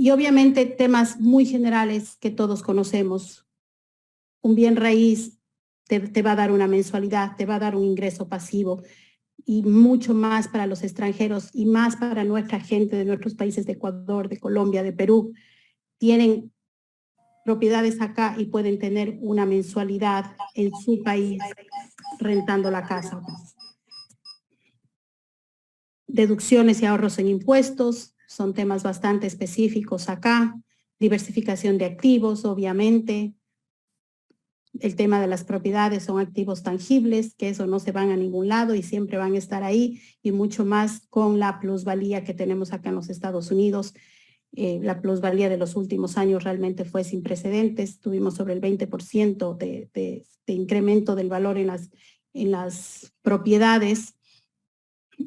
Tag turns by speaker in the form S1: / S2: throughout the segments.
S1: Y obviamente temas muy generales que todos conocemos. Un bien raíz te va a dar una mensualidad, te va a dar un ingreso pasivo y mucho más para los extranjeros y más para nuestra gente de nuestros países de Ecuador, de Colombia, de Perú. Tienen propiedades acá y pueden tener una mensualidad en su país rentando la casa. Deducciones y ahorros en impuestos son temas bastante específicos acá. Diversificación de activos, obviamente. El tema de las propiedades son activos tangibles, que eso no se van a ningún lado y siempre van a estar ahí, y mucho más con la plusvalía que tenemos acá en los Estados Unidos. La plusvalía de los últimos años realmente fue sin precedentes. Tuvimos sobre el 20% de incremento del valor en las propiedades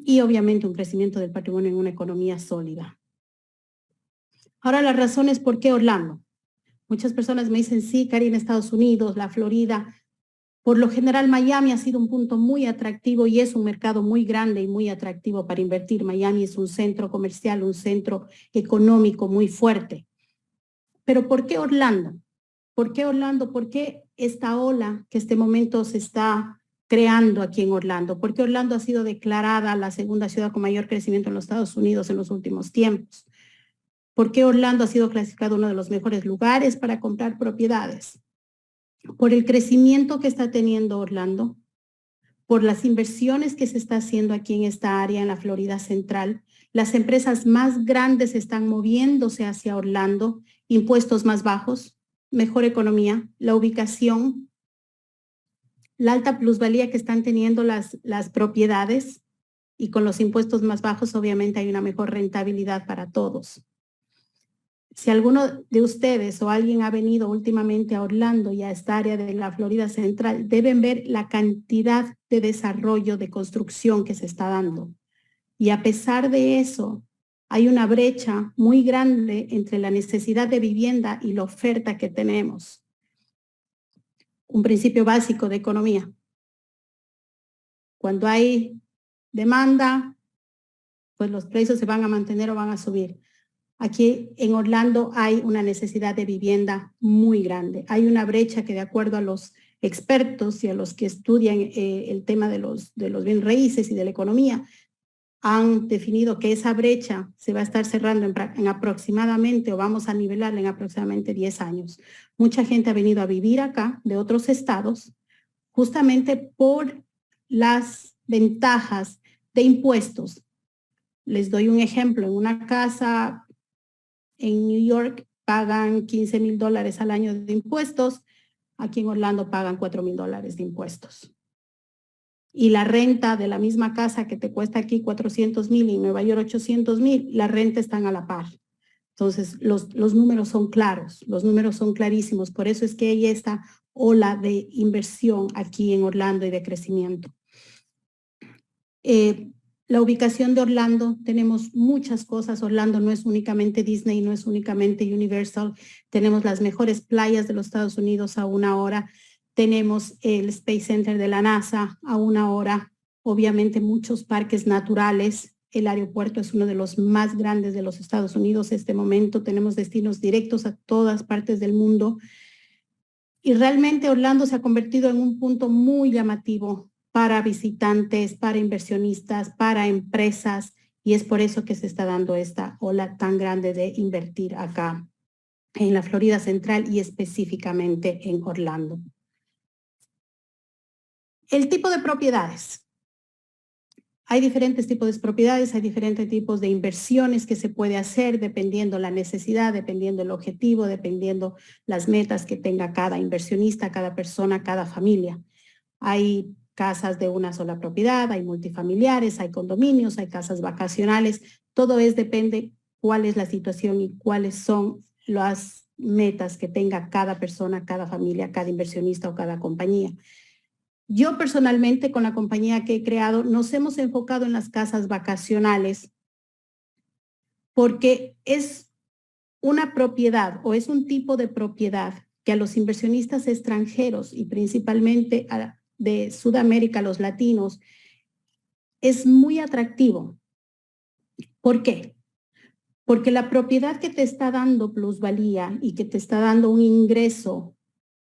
S1: y obviamente un crecimiento del patrimonio en una economía sólida. Ahora, las razones por qué Orlando. Muchas personas me dicen, sí, Karina, Estados Unidos, la Florida. Por lo general, Miami ha sido un punto muy atractivo y es un mercado muy grande y muy atractivo para invertir. Miami es un centro comercial, un centro económico muy fuerte. Pero ¿por qué Orlando? ¿Por qué Orlando? ¿Por qué esta ola que este momento se está creando aquí en Orlando? ¿Por qué Orlando ha sido declarada la segunda ciudad con mayor crecimiento en los Estados Unidos en los últimos tiempos? ¿Por qué Orlando ha sido clasificado uno de los mejores lugares para comprar propiedades? Por el crecimiento que está teniendo Orlando, por las inversiones que se está haciendo aquí en esta área, en la Florida Central. Las empresas más grandes están moviéndose hacia Orlando, impuestos más bajos, mejor economía, la ubicación, la alta plusvalía que están teniendo las propiedades, y con los impuestos más bajos obviamente hay una mejor rentabilidad para todos. Si alguno de ustedes o alguien ha venido últimamente a Orlando y a esta área de la Florida Central, deben ver la cantidad de desarrollo, de construcción que se está dando. Y a pesar de eso, hay una brecha muy grande entre la necesidad de vivienda y la oferta que tenemos. Un principio básico de economía. Cuando hay demanda, pues los precios se van a mantener o van a subir. Aquí en Orlando hay una necesidad de vivienda muy grande. Hay una brecha que, de acuerdo a los expertos y a los que estudian el tema de los bienes raíces y de la economía, han definido que esa brecha se va a estar cerrando en aproximadamente, o vamos a nivelarla en aproximadamente 10 años. Mucha gente ha venido a vivir acá de otros estados justamente por las ventajas de impuestos. Les doy un ejemplo. En una casa en New York pagan $15,000 al año de impuestos. Aquí en Orlando pagan $4,000 de impuestos. Y la renta de la misma casa que te cuesta aquí 400,000 y en Nueva York 800,000, la renta están a la par. Entonces, los números son claros, los números son clarísimos. Por eso es que hay esta ola de inversión aquí en Orlando y de crecimiento. La ubicación de Orlando, tenemos muchas cosas. Orlando no es únicamente Disney, no es únicamente Universal. Tenemos las mejores playas de los Estados Unidos a 1 hora. Tenemos el Space Center de la NASA a 1 hora. Obviamente muchos parques naturales. El aeropuerto es uno de los más grandes de los Estados Unidos en este momento. Tenemos destinos directos a todas partes del mundo. Y realmente Orlando se ha convertido en un punto muy llamativo para visitantes, para inversionistas, para empresas, y es por eso que se está dando esta ola tan grande de invertir acá en la Florida Central y específicamente en Orlando. El tipo de propiedades. Hay diferentes tipos de propiedades, hay diferentes tipos de inversiones que se puede hacer dependiendo la necesidad, dependiendo el objetivo, dependiendo las metas que tenga cada inversionista, cada persona, cada familia. Hay casas de una sola propiedad, hay multifamiliares, hay condominios, hay casas vacacionales. Todo depende cuál es la situación y cuáles son las metas que tenga cada persona, cada familia, cada inversionista o cada compañía. Yo personalmente, con la compañía que he creado, nos hemos enfocado en las casas vacacionales porque es una propiedad o es un tipo de propiedad que a los inversionistas extranjeros y principalmente de Sudamérica, los latinos, es muy atractivo. ¿Por qué? Porque la propiedad que te está dando plusvalía y que te está dando un ingreso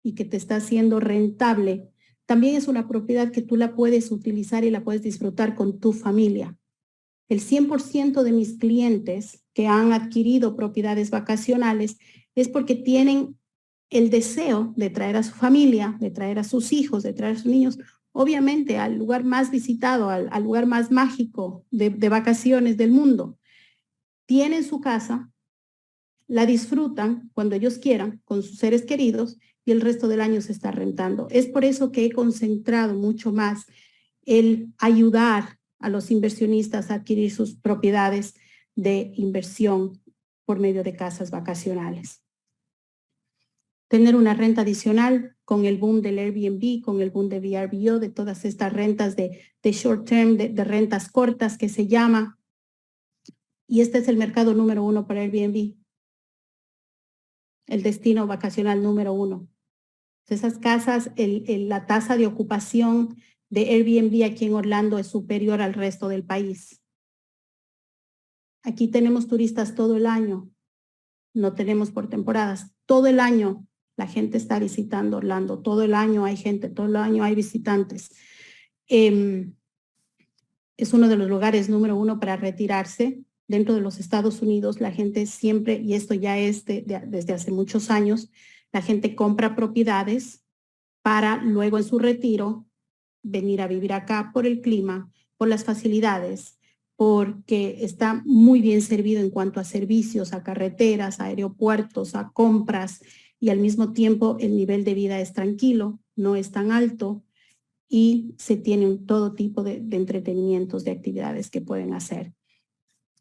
S1: y que te está haciendo rentable, también es una propiedad que tú la puedes utilizar y la puedes disfrutar con tu familia. El 100% de mis clientes que han adquirido propiedades vacacionales es porque tienen el deseo de traer a su familia, de traer a sus hijos, de traer a sus niños, obviamente al lugar más visitado, al lugar más mágico de vacaciones del mundo. Tienen su casa, la disfrutan cuando ellos quieran con sus seres queridos y el resto del año se está rentando. Es por eso que he concentrado mucho más el ayudar a los inversionistas a adquirir sus propiedades de inversión por medio de casas vacacionales. Tener una renta adicional con el boom del Airbnb, con el boom de VRBO, de todas estas rentas de short term, de rentas cortas que se llama. Y este es el mercado número 1 para Airbnb. El destino vacacional número 1. Esas casas, la tasa de ocupación de Airbnb aquí en Orlando es superior al resto del país. Aquí tenemos turistas todo el año, no tenemos por temporadas. Todo el año la gente está visitando Orlando, todo el año hay gente, todo el año hay visitantes. Es uno de los lugares número 1 para retirarse. Dentro de los Estados Unidos la gente siempre, y esto ya es desde hace muchos años, la gente compra propiedades para luego en su retiro venir a vivir acá por el clima, por las facilidades, porque está muy bien servido en cuanto a servicios, a carreteras, a aeropuertos, a compras, y al mismo tiempo el nivel de vida es tranquilo, no es tan alto y se tiene todo tipo de entretenimientos, de actividades que pueden hacer.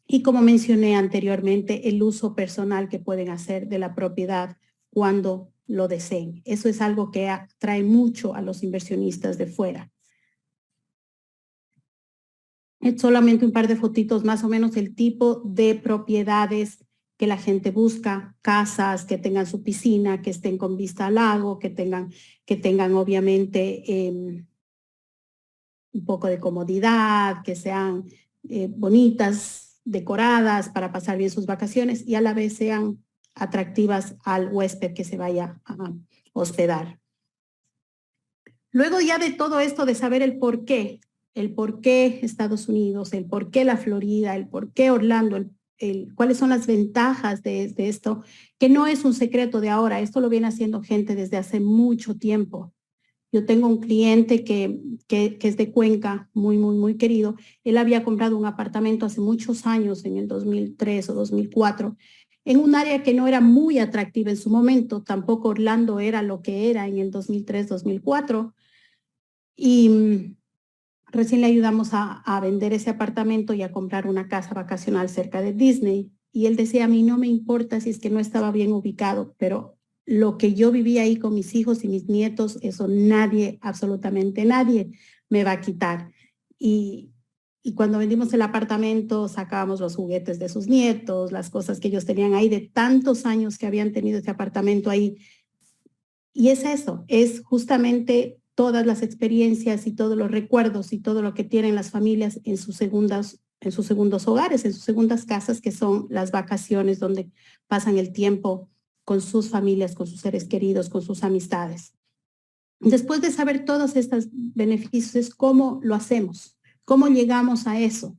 S1: Y como mencioné anteriormente, el uso personal que pueden hacer de la propiedad cuando lo deseen. Eso es algo que atrae mucho a los inversionistas de fuera. Es solamente un par de fotitos, más o menos el tipo de propiedades que la gente busca, casas que tengan su piscina, que estén con vista al lago, que tengan obviamente un poco de comodidad, que sean bonitas, decoradas para pasar bien sus vacaciones y a la vez sean atractivas al huésped que se vaya a hospedar. Luego ya de todo esto de saber el por qué Estados Unidos, el por qué la Florida, el por qué Orlando, cuáles son las ventajas de esto, que no es un secreto de ahora, esto lo viene haciendo gente desde hace mucho tiempo. Yo tengo un cliente que es de Cuenca, muy querido. Él había comprado un apartamento hace muchos años, en el 2003 o 2004, en un área que no era muy atractiva en su momento. Tampoco Orlando era lo que era en el 2003, 2004. Y recién le ayudamos a vender ese apartamento y a comprar una casa vacacional cerca de Disney. Y él decía, a mí no me importa si es que no estaba bien ubicado, pero lo que yo vivía ahí con mis hijos y mis nietos, eso nadie, absolutamente nadie, me va a quitar. Y cuando vendimos el apartamento, sacábamos los juguetes de sus nietos, las cosas que ellos tenían ahí de tantos años que habían tenido ese apartamento ahí. Y es eso, es justamente todas las experiencias y todos los recuerdos y todo lo que tienen las familias en sus segundos hogares, en sus segundas casas, que son las vacaciones donde pasan el tiempo con sus familias, con sus seres queridos, con sus amistades. Después de saber todos estos beneficios, es cómo lo hacemos, cómo llegamos a eso.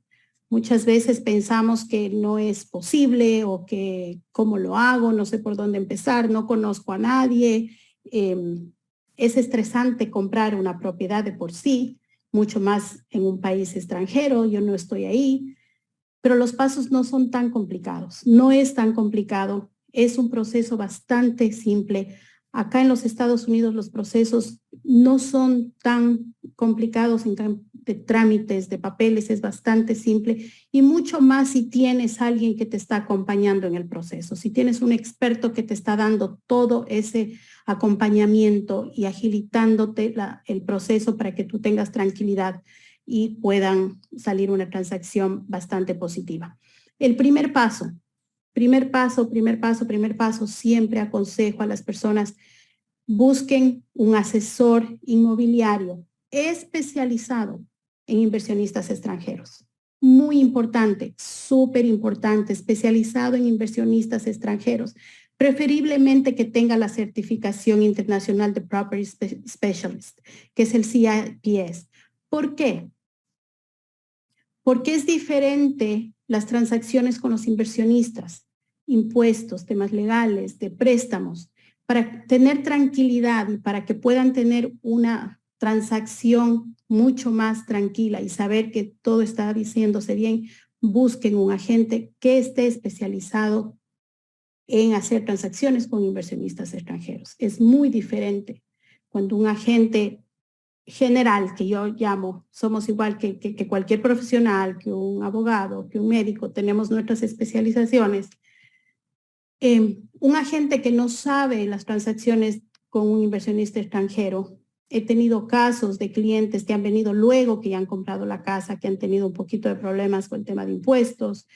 S1: Muchas veces pensamos que no es posible o que cómo lo hago, no sé por dónde empezar, no conozco a nadie. Es estresante comprar una propiedad de por sí, mucho más en un país extranjero, yo no estoy ahí, pero los pasos no son tan complicados, no es tan complicado, es un proceso bastante simple. Acá en los Estados Unidos los procesos no son tan complicados de trámites, de papeles, es bastante simple y mucho más si tienes a alguien que te está acompañando en el proceso, si tienes un experto que te está dando todo ese acompañamiento y agilitándote el proceso para que tú tengas tranquilidad y puedan salir una transacción bastante positiva. El primer paso, siempre aconsejo a las personas, busquen un asesor inmobiliario especializado en inversionistas extranjeros. muy importante, súper importante, especializado en inversionistas extranjeros, preferiblemente que tenga la certificación internacional de Property Specialist, que es el CIPS. ¿Por qué? Porque es diferente las transacciones con los inversionistas, impuestos, temas legales, de préstamos, para tener tranquilidad y para que puedan tener una transacción mucho más tranquila y saber que todo está diciéndose bien, busquen un agente que esté especializado en hacer transacciones con inversionistas extranjeros. Es muy diferente cuando un agente general, que yo llamo, somos igual que cualquier profesional, que un abogado, que un médico, tenemos nuestras especializaciones. Un agente que no sabe las transacciones con un inversionista extranjero, he tenido casos de clientes que han venido luego que ya han comprado la casa, que han tenido un poquito de problemas con el tema de impuestos,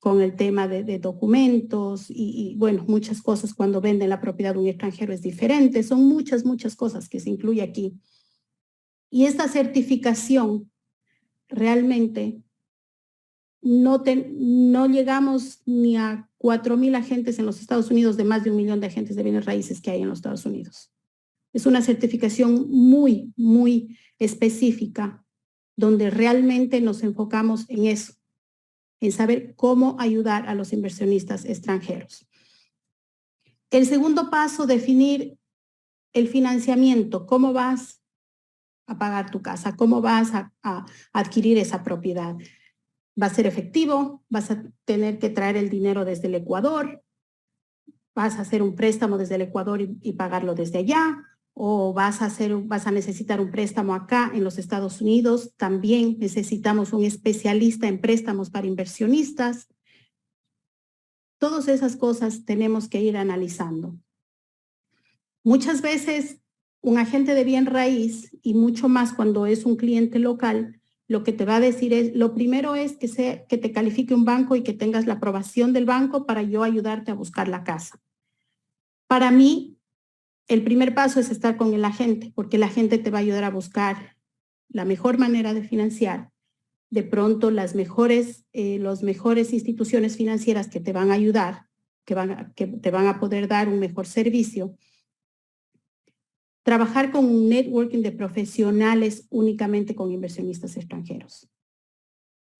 S1: con el tema de documentos y bueno, muchas cosas cuando venden la propiedad de un extranjero es diferente. Son muchas cosas que se incluye aquí. Y esta certificación realmente no llegamos ni a 4,000 agentes en los Estados Unidos de más de 1 millón de agentes de bienes raíces que hay en los Estados Unidos. Es una certificación muy específica donde realmente nos enfocamos en eso, en saber cómo ayudar a los inversionistas extranjeros. El segundo paso, definir el financiamiento. ¿Cómo vas a pagar tu casa? ¿Cómo vas a adquirir esa propiedad? ¿Va a ser efectivo? ¿Vas a tener que traer el dinero desde el Ecuador? ¿Vas a hacer un préstamo desde el Ecuador y pagarlo desde allá? ¿O vas a necesitar un préstamo acá en los Estados Unidos? También necesitamos un especialista en préstamos para inversionistas. Todas esas cosas tenemos que ir analizando. Muchas veces un agente de bien raíz, y mucho más cuando es un cliente local, lo que te va a decir es, lo primero es que te califique un banco y que tengas la aprobación del banco para yo ayudarte a buscar la casa. Para mí, el primer paso es estar con el agente, porque el agente te va a ayudar a buscar la mejor manera de financiar. De pronto, las mejores instituciones financieras que te van a ayudar, que te van a poder dar un mejor servicio. Trabajar con un networking de profesionales únicamente con inversionistas extranjeros.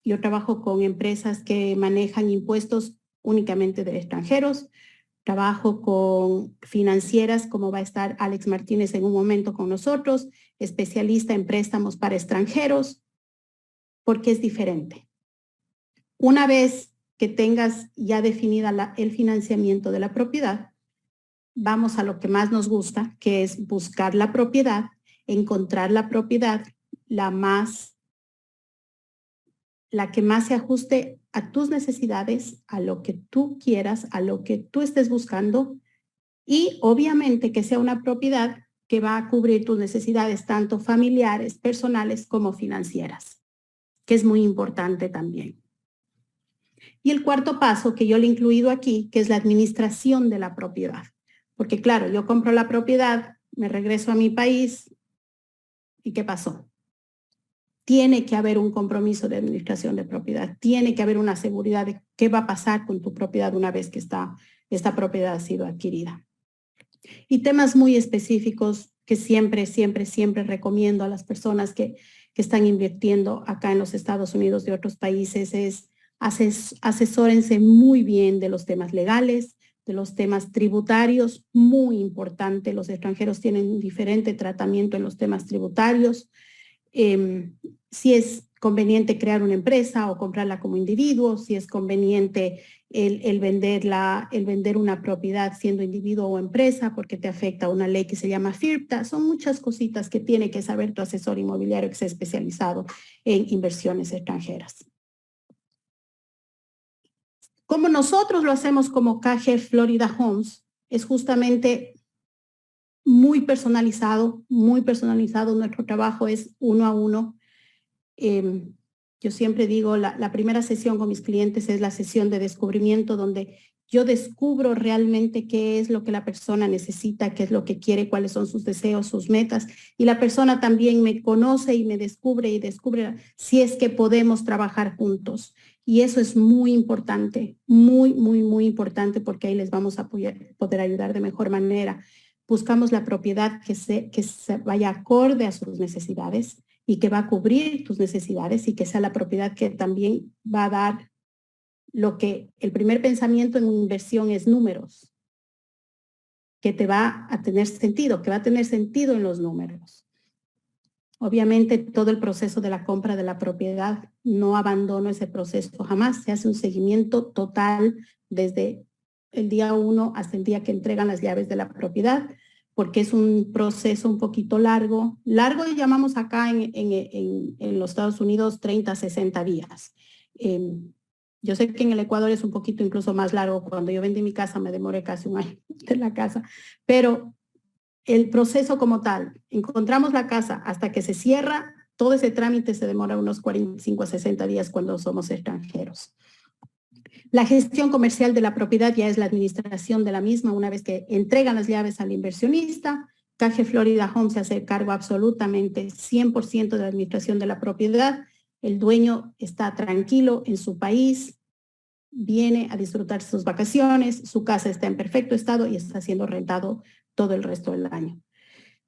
S1: Yo trabajo con empresas que manejan impuestos únicamente de extranjeros. Trabajo con financieras, como va a estar Alex Martínez en un momento con nosotros, especialista en préstamos para extranjeros, porque es diferente. Una vez que tengas ya definida el financiamiento de la propiedad, vamos a lo que más nos gusta, que es buscar la propiedad, encontrar la propiedad, la que más se ajuste a tus necesidades, a lo que tú quieras, a lo que tú estés buscando y obviamente que sea una propiedad que va a cubrir tus necesidades tanto familiares, personales como financieras, que es muy importante también. Y el cuarto paso que yo le he incluido aquí, que es la administración de la propiedad. Porque claro, yo compro la propiedad, me regreso a mi país y ¿qué pasó? Tiene que haber un compromiso de administración de propiedad, tiene que haber una seguridad de qué va a pasar con tu propiedad una vez que esta propiedad ha sido adquirida. Y temas muy específicos que siempre recomiendo a las personas que están invirtiendo acá en los Estados Unidos de otros países es asesórense muy bien de los temas legales, de los temas tributarios, muy importante. Los extranjeros tienen un diferente tratamiento en los temas tributarios. Si es conveniente crear una empresa o comprarla como individuo, si es conveniente el vender una propiedad siendo individuo o empresa porque te afecta una ley que se llama FIRPTA. Son muchas cositas que tiene que saber tu asesor inmobiliario que sea especializado en inversiones extranjeras. Como nosotros lo hacemos como KG Florida Homes, es justamente muy personalizado. Nuestro trabajo es 1 a 1. Yo siempre digo, la primera sesión con mis clientes es la sesión de descubrimiento donde yo descubro realmente qué es lo que la persona necesita, qué es lo que quiere, cuáles son sus deseos, sus metas, y la persona también me conoce y me descubre y descubre si es que podemos trabajar juntos. Y eso es muy importante, muy, muy, muy importante, porque ahí les vamos a poder ayudar de mejor manera. Buscamos la propiedad que se vaya acorde a sus necesidades y que va a cubrir tus necesidades, y que sea la propiedad que también va a dar lo que el primer pensamiento en inversión es números, que te va a tener sentido, que va a tener sentido en los números. Obviamente todo el proceso de la compra de la propiedad, no abandono ese proceso jamás, se hace un seguimiento total desde el día 1 hasta el día que entregan las llaves de la propiedad, porque es un proceso un poquito largo. Largo llamamos acá en los Estados Unidos 30 a 60 días. Yo sé que en el Ecuador es un poquito incluso más largo. Cuando yo vendí mi casa me demoré casi un año de la casa, pero el proceso como tal, encontramos la casa hasta que se cierra, todo ese trámite se demora unos 45 a 60 días cuando somos extranjeros. La gestión comercial de la propiedad ya es la administración de la misma. Una vez que entregan las llaves al inversionista, KG Florida Home se hace cargo absolutamente 100% de la administración de la propiedad. El dueño está tranquilo en su país, viene a disfrutar sus vacaciones, su casa está en perfecto estado y está siendo rentado todo el resto del año.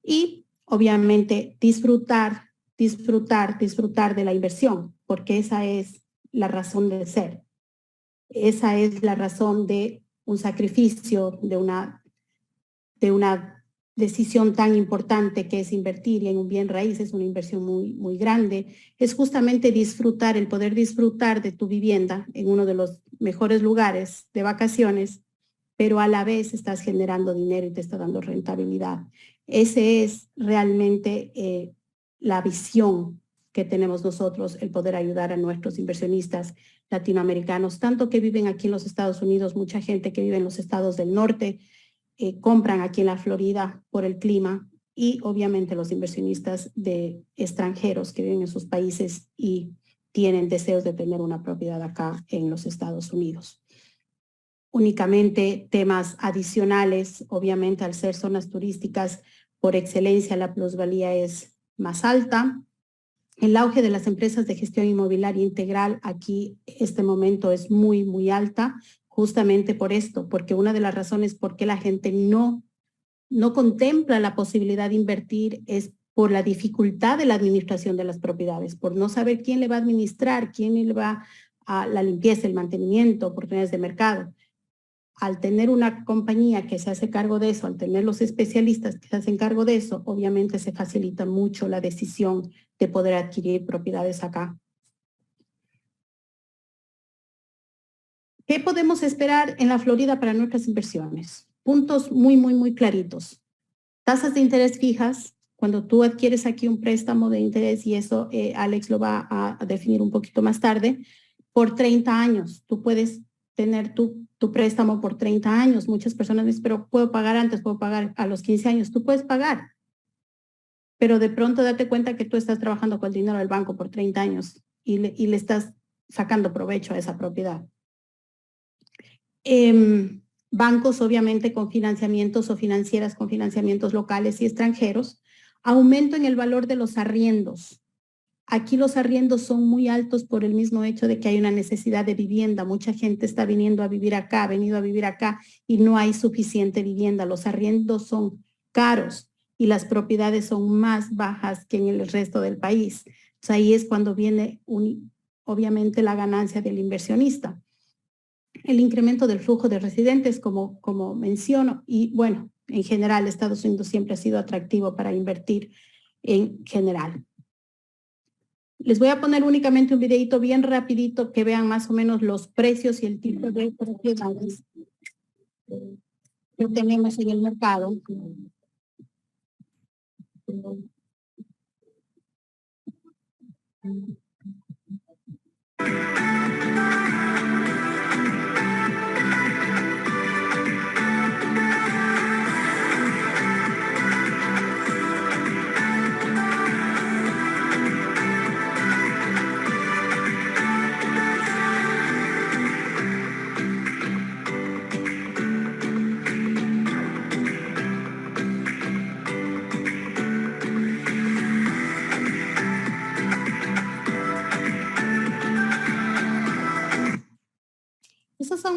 S1: Y obviamente disfrutar de la inversión, porque esa es la razón de ser. Esa es la razón de un sacrificio, de una decisión tan importante que es invertir, y en un bien raíz es una inversión muy, muy grande. Es justamente disfrutar, el poder disfrutar de tu vivienda en uno de los mejores lugares de vacaciones, pero a la vez estás generando dinero y te está dando rentabilidad. Ese es realmente la visión que tenemos nosotros, el poder ayudar a nuestros inversionistas latinoamericanos, tanto que viven aquí en los Estados Unidos, mucha gente que vive en los estados del norte, compran aquí en la Florida por el clima, y obviamente los inversionistas de extranjeros que viven en sus países y tienen deseos de tener una propiedad acá en los Estados Unidos. Únicamente temas adicionales, obviamente al ser zonas turísticas por excelencia la plusvalía es más alta. El auge de las empresas de gestión inmobiliaria integral aquí este momento es muy, muy alta, justamente por esto, porque una de las razones por qué la gente no contempla la posibilidad de invertir es por la dificultad de la administración de las propiedades, por no saber quién le va a administrar, quién le va a la limpieza, el mantenimiento, oportunidades de mercado. Al tener una compañía que se hace cargo de eso, al tener los especialistas que se hacen cargo de eso, obviamente se facilita mucho la decisión de poder adquirir propiedades acá. ¿Qué podemos esperar en la Florida para nuestras inversiones? Puntos muy, muy, muy claritos. Tasas de interés fijas. Cuando tú adquieres aquí un préstamo de interés, y eso Alex lo va a definir un poquito más tarde, por 30 años. Tú puedes tener tu préstamo por 30 años. Muchas personas dicen, pero puedo pagar antes, puedo pagar a los 15 años. Tú puedes pagar, pero de pronto date cuenta que tú estás trabajando con el dinero del banco por 30 años y le estás sacando provecho a esa propiedad. Bancos obviamente con financiamientos, o financieras con financiamientos locales y extranjeros. Aumento en el valor de los arriendos. Aquí los arriendos son muy altos por el mismo hecho de que hay una necesidad de vivienda. Mucha gente está viniendo a vivir acá, ha venido a vivir acá, y no hay suficiente vivienda. Los arriendos son caros y las propiedades son más bajas que en el resto del país. Entonces ahí es cuando viene obviamente la ganancia del inversionista. El incremento del flujo de residentes, como menciono, y bueno, en general Estados Unidos siempre ha sido atractivo para invertir en general. Les voy a poner únicamente un videito bien rapidito que vean más o menos los precios y el tipo de propiedades que tenemos en el mercado.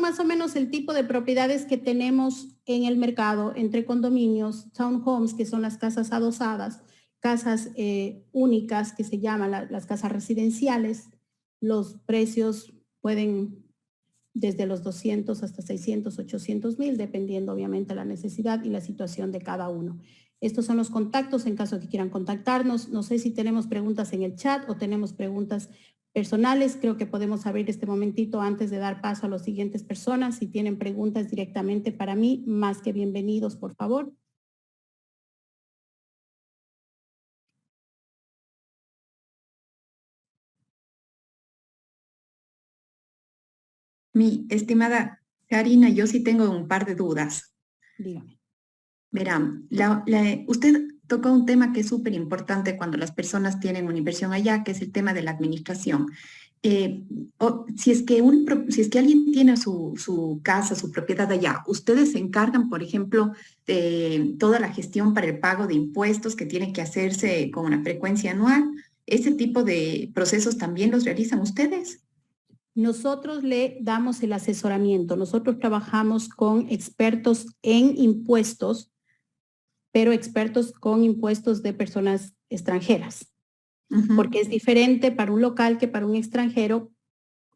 S1: más o menos el tipo de propiedades que tenemos en el mercado entre condominios, townhomes, que son las casas adosadas, casas únicas, que se llaman las casas residenciales. Los precios pueden desde los 200 hasta 600, 800 mil, dependiendo obviamente de la necesidad y la situación de cada uno. Estos son los contactos en caso que quieran contactarnos. No sé si tenemos preguntas en el chat o tenemos preguntas personales. Creo que podemos abrir este momentito antes de dar paso a las siguientes personas. Si tienen preguntas directamente para mí, más que bienvenidos, por favor.
S2: Mi estimada Karina, yo sí tengo un par de dudas.
S1: Dígame.
S2: Verán, usted tocó un tema que es súper importante cuando las personas tienen una inversión allá, que es el tema de la administración. Si es que alguien tiene su casa, su propiedad allá, ¿ustedes se encargan, por ejemplo, de toda la gestión para el pago de impuestos que tienen que hacerse con una frecuencia anual? ¿Ese tipo de procesos también los realizan ustedes?
S1: Nosotros le damos el asesoramiento. Nosotros trabajamos con expertos en impuestos, pero expertos con impuestos de personas extranjeras. Porque es diferente para un local que para un extranjero.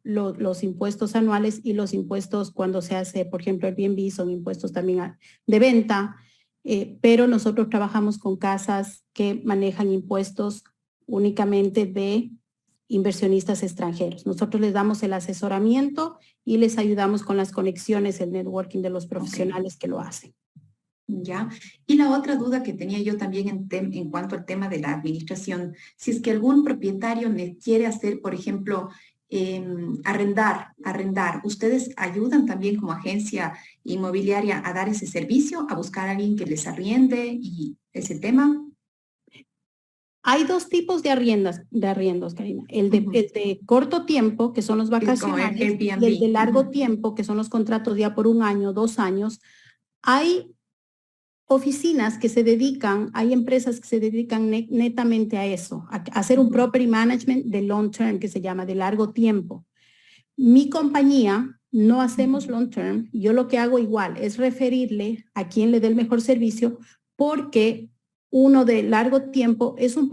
S1: Los impuestos anuales y los impuestos cuando se hace, por ejemplo, Airbnb, son impuestos también de venta, pero nosotros trabajamos con casas que manejan impuestos únicamente de inversionistas extranjeros. Nosotros les damos el asesoramiento y les ayudamos con las conexiones, el networking de los profesionales que lo hacen.
S2: Ya. Y la otra duda que tenía yo también en cuanto al tema de la administración, si es que algún propietario quiere hacer, por ejemplo, arrendar, ¿ustedes ayudan también como agencia inmobiliaria a dar ese servicio, a buscar a alguien que les arriende y ese tema?
S1: Hay dos tipos de arriendos, Karina. El de corto tiempo, que son los vacacionales, y el de largo tiempo, que son los contratos ya por 1 año, 2 años. Hay oficinas que se dedican, hay empresas que se dedican netamente a eso, a hacer un property management de long term, que se llama de largo tiempo. Mi compañía no hacemos long term. Yo lo que hago igual es referirle a quien le dé el mejor servicio, porque uno de largo tiempo es un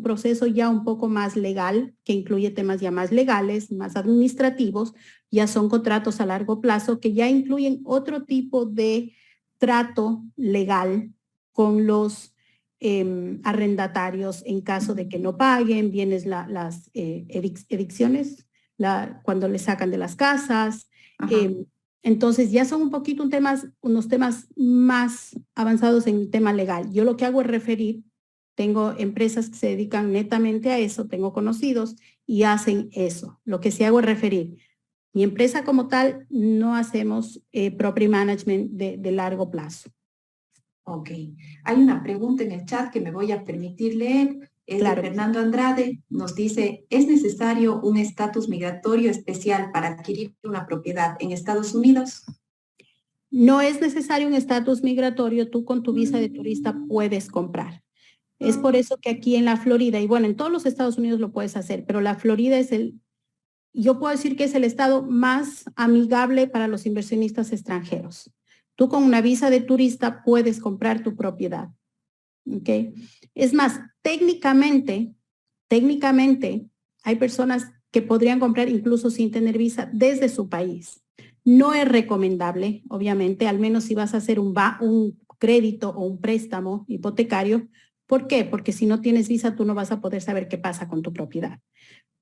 S1: proceso ya un poco más legal, que incluye temas ya más legales, más administrativos. Ya son contratos a largo plazo que ya incluyen otro tipo de trato legal con los arrendatarios en caso de que no paguen. Vienes las evicciones, cuando le sacan de las casas. Entonces ya son unos temas más avanzados en el tema legal. Yo lo que hago es referir. Tengo empresas que se dedican netamente a eso, tengo conocidos y hacen eso. Lo que sí hago es referir. Mi empresa como tal no hacemos property management de largo plazo.
S2: Ok. Hay una pregunta en el chat que me voy a permitir leer. Es de Fernando Andrade. Nos dice, ¿es necesario un estatus migratorio especial para adquirir una propiedad en Estados Unidos?
S1: No es necesario un estatus migratorio. Tú con tu visa de turista puedes comprar. Es por eso que aquí en la Florida, y bueno, en todos los Estados Unidos lo puedes hacer, pero la Florida yo puedo decir que es el estado más amigable para los inversionistas extranjeros. Tú con una visa de turista puedes comprar tu propiedad. ¿Ok? Es más, técnicamente, hay personas que podrían comprar incluso sin tener visa desde su país. No es recomendable, obviamente, al menos si vas a hacer un crédito o un préstamo hipotecario. ¿Por qué? Porque si no tienes visa, tú no vas a poder saber qué pasa con tu propiedad.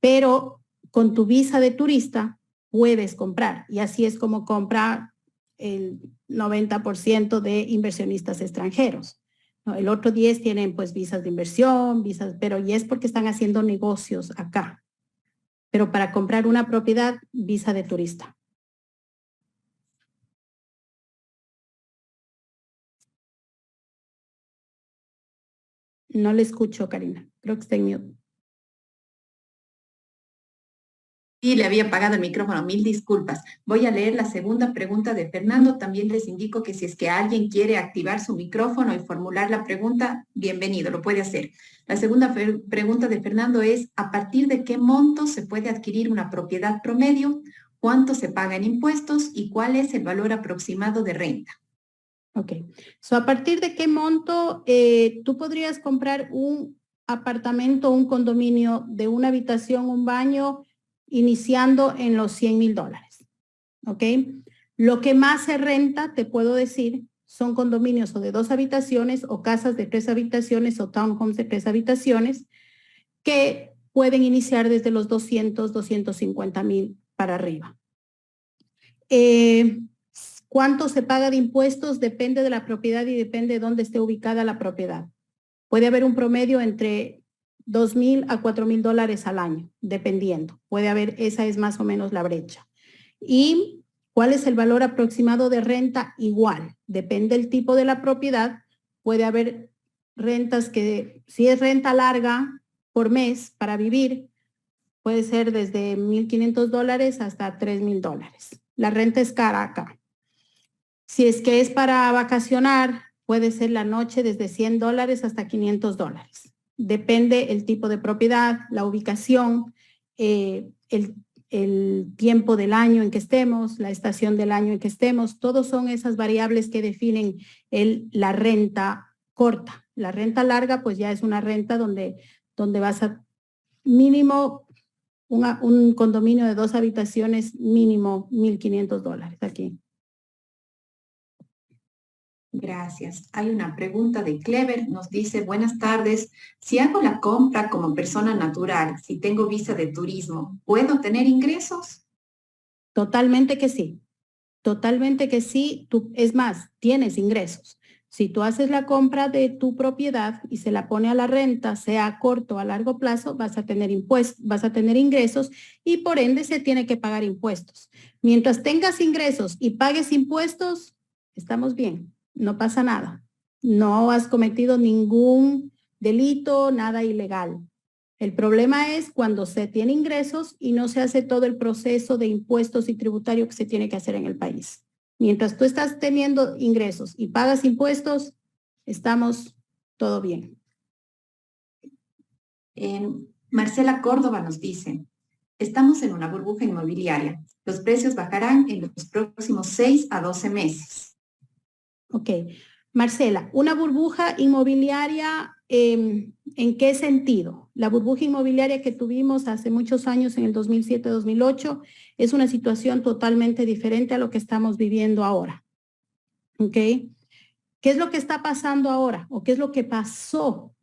S1: Pero con tu visa de turista puedes comprar, y así es como compra el 90% de inversionistas extranjeros. ¿No? El otro 10 tienen pues visas de inversión, pero y es porque están haciendo negocios acá. Pero para comprar una propiedad, visa de turista. No le escucho, Karina. Creo que está en mute.
S2: Sí, le había apagado el micrófono, mil disculpas. Voy a leer la segunda pregunta de Fernando. También les indico que si es que alguien quiere activar su micrófono y formular la pregunta, bienvenido, lo puede hacer. La segunda pregunta de Fernando es, ¿a partir de qué monto se puede adquirir una propiedad promedio? cuánto se paga en impuestos y cuál es el valor aproximado de renta.
S1: Ok. So, ¿a partir de qué monto tú podrías comprar un apartamento, un condominio de una habitación, un baño, iniciando en los $100,000? ¿Ok? Lo que más se renta, te puedo decir, son condominios o de 2 habitaciones o casas de 3 habitaciones o townhomes de 3 habitaciones que pueden iniciar desde los 200, 250,000 para arriba. ¿Cuánto se paga de impuestos? Depende de la propiedad y depende de dónde esté ubicada la propiedad. Puede haber un promedio entre $2,000 a $4,000 al año, dependiendo. Puede haber, esa es más o menos la brecha. ¿Y cuál es el valor aproximado de renta? Igual, depende del tipo de la propiedad. Puede haber rentas que, si es renta larga por mes para vivir, puede ser desde $1,500 hasta $3,000. La renta es cara acá. Si es que es para vacacionar, puede ser la noche desde $100 hasta $500. Depende el tipo de propiedad, la ubicación, el tiempo del año en que estemos, la estación del año en que estemos. Todos son esas variables que definen la renta corta. La renta larga, pues ya es una renta donde vas a mínimo un condominio de 2 habitaciones, mínimo $1,500 aquí.
S2: Gracias. Hay una pregunta de Clever. Nos dice, buenas tardes. Si hago la compra como persona natural, si tengo visa de turismo, ¿puedo tener ingresos?
S1: Totalmente que sí. Totalmente que sí. Es más, tienes ingresos. Si tú haces la compra de tu propiedad y se la pone a la renta, sea a corto o a largo plazo, vas a tener impuestos, vas a tener ingresos y por ende se tiene que pagar impuestos. Mientras tengas ingresos y pagues impuestos, estamos bien. No pasa nada. No has cometido ningún delito, nada ilegal. El problema es cuando se tiene ingresos y no se hace todo el proceso de impuestos y tributario que se tiene que hacer en el país. Mientras tú estás teniendo ingresos y pagas impuestos, estamos todo bien.
S2: Marcela Córdoba nos dice, estamos en una burbuja inmobiliaria. Los precios bajarán en los próximos 6 a 12 meses.
S1: Ok. Marcela, una burbuja inmobiliaria, ¿en qué sentido? La burbuja inmobiliaria que tuvimos hace muchos años, en el 2007-2008, es una situación totalmente diferente a lo que estamos viviendo ahora. ¿Ok? ¿Qué es lo que está pasando ahora? ¿O qué es lo que pasó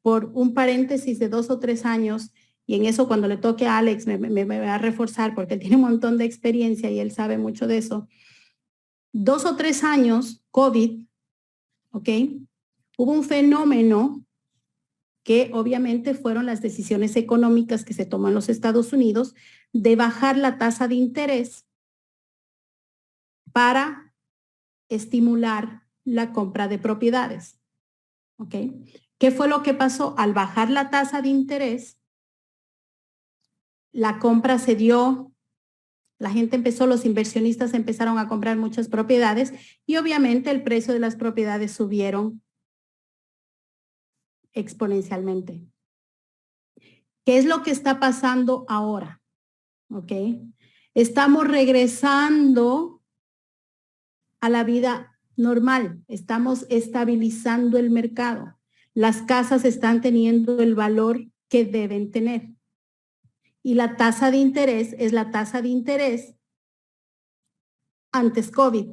S1: por un paréntesis de 2 o 3 años? Y en eso, cuando le toque a Alex, me va a reforzar porque él tiene un montón de experiencia y él sabe mucho de eso. 2 o 3 años, COVID, ¿ok? Hubo un fenómeno que obviamente fueron las decisiones económicas que se toman en los Estados Unidos de bajar la tasa de interés para estimular la compra de propiedades, ¿ok? ¿Qué fue lo que pasó? Al bajar la tasa de interés, la compra se dio, la gente empezó, los inversionistas empezaron a comprar muchas propiedades y obviamente el precio de las propiedades subieron exponencialmente. ¿Qué es lo que está pasando ahora? ¿Ok? Estamos regresando a la vida normal. Estamos estabilizando el mercado. Las casas están teniendo el valor que deben tener. Y la tasa de interés es la tasa de interés antes COVID.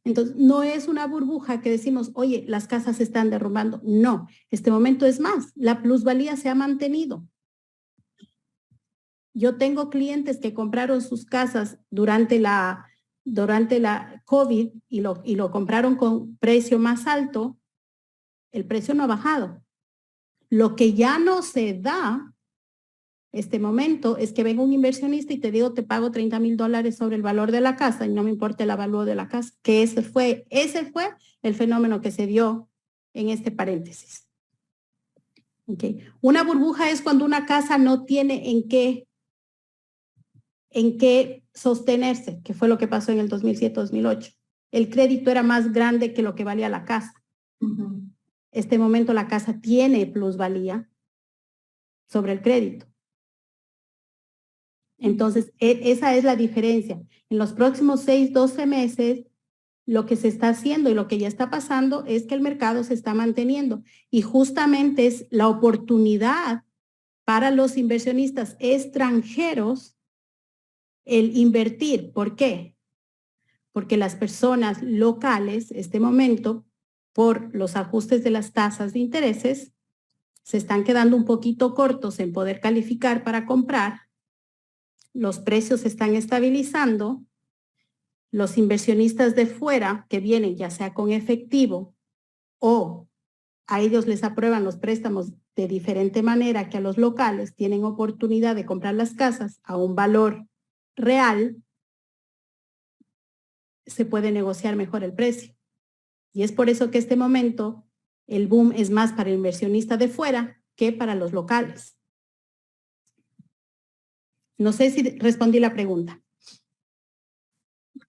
S1: Entonces, no es una burbuja que decimos, oye, las casas se están derrumbando. No, este momento es más, la plusvalía se ha mantenido. Yo tengo clientes que compraron sus casas durante la COVID y lo compraron con precio más alto. El precio no ha bajado. Lo que ya no se da este momento es que venga un inversionista y te digo, te pago $30,000 sobre el valor de la casa y no me importa el valor de la casa, que ese fue el fenómeno que se dio en este paréntesis. Okay. Una burbuja es cuando una casa no tiene en qué sostenerse, que fue lo que pasó en el 2007-2008. El crédito era más grande que lo que valía la casa. Este momento la casa tiene plusvalía sobre el crédito. Entonces, esa es la diferencia. En los próximos 6, 12 meses, lo que se está haciendo y lo que ya está pasando es que el mercado se está manteniendo. Y justamente es la oportunidad para los inversionistas extranjeros el invertir. ¿Por qué? Porque las personas locales, este momento, por los ajustes de las tasas de intereses, se están quedando un poquito cortos en poder calificar para comprar. Los precios se están estabilizando. Los inversionistas de fuera que vienen ya sea con efectivo o a ellos les aprueban los préstamos de diferente manera que a los locales, tienen oportunidad de comprar las casas a un valor real, se puede negociar mejor el precio. Y es por eso que este momento el boom es más para el inversionista de fuera que para los locales. No sé si respondí la pregunta.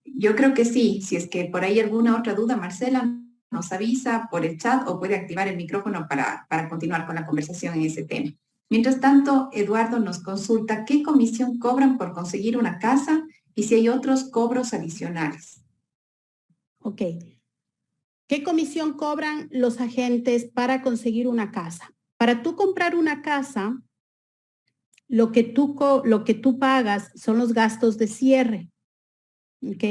S2: Yo creo que sí. Si es que por ahí alguna otra duda, Marcela nos avisa por el chat o puede activar el micrófono para continuar con la conversación en ese tema. Mientras tanto, Eduardo nos consulta qué comisión cobran por conseguir una casa y si hay otros cobros adicionales.
S1: Ok. ¿Qué comisión cobran los agentes para conseguir una casa? Para tú comprar una casa, lo que tú pagas son los gastos de cierre. ¿Ok?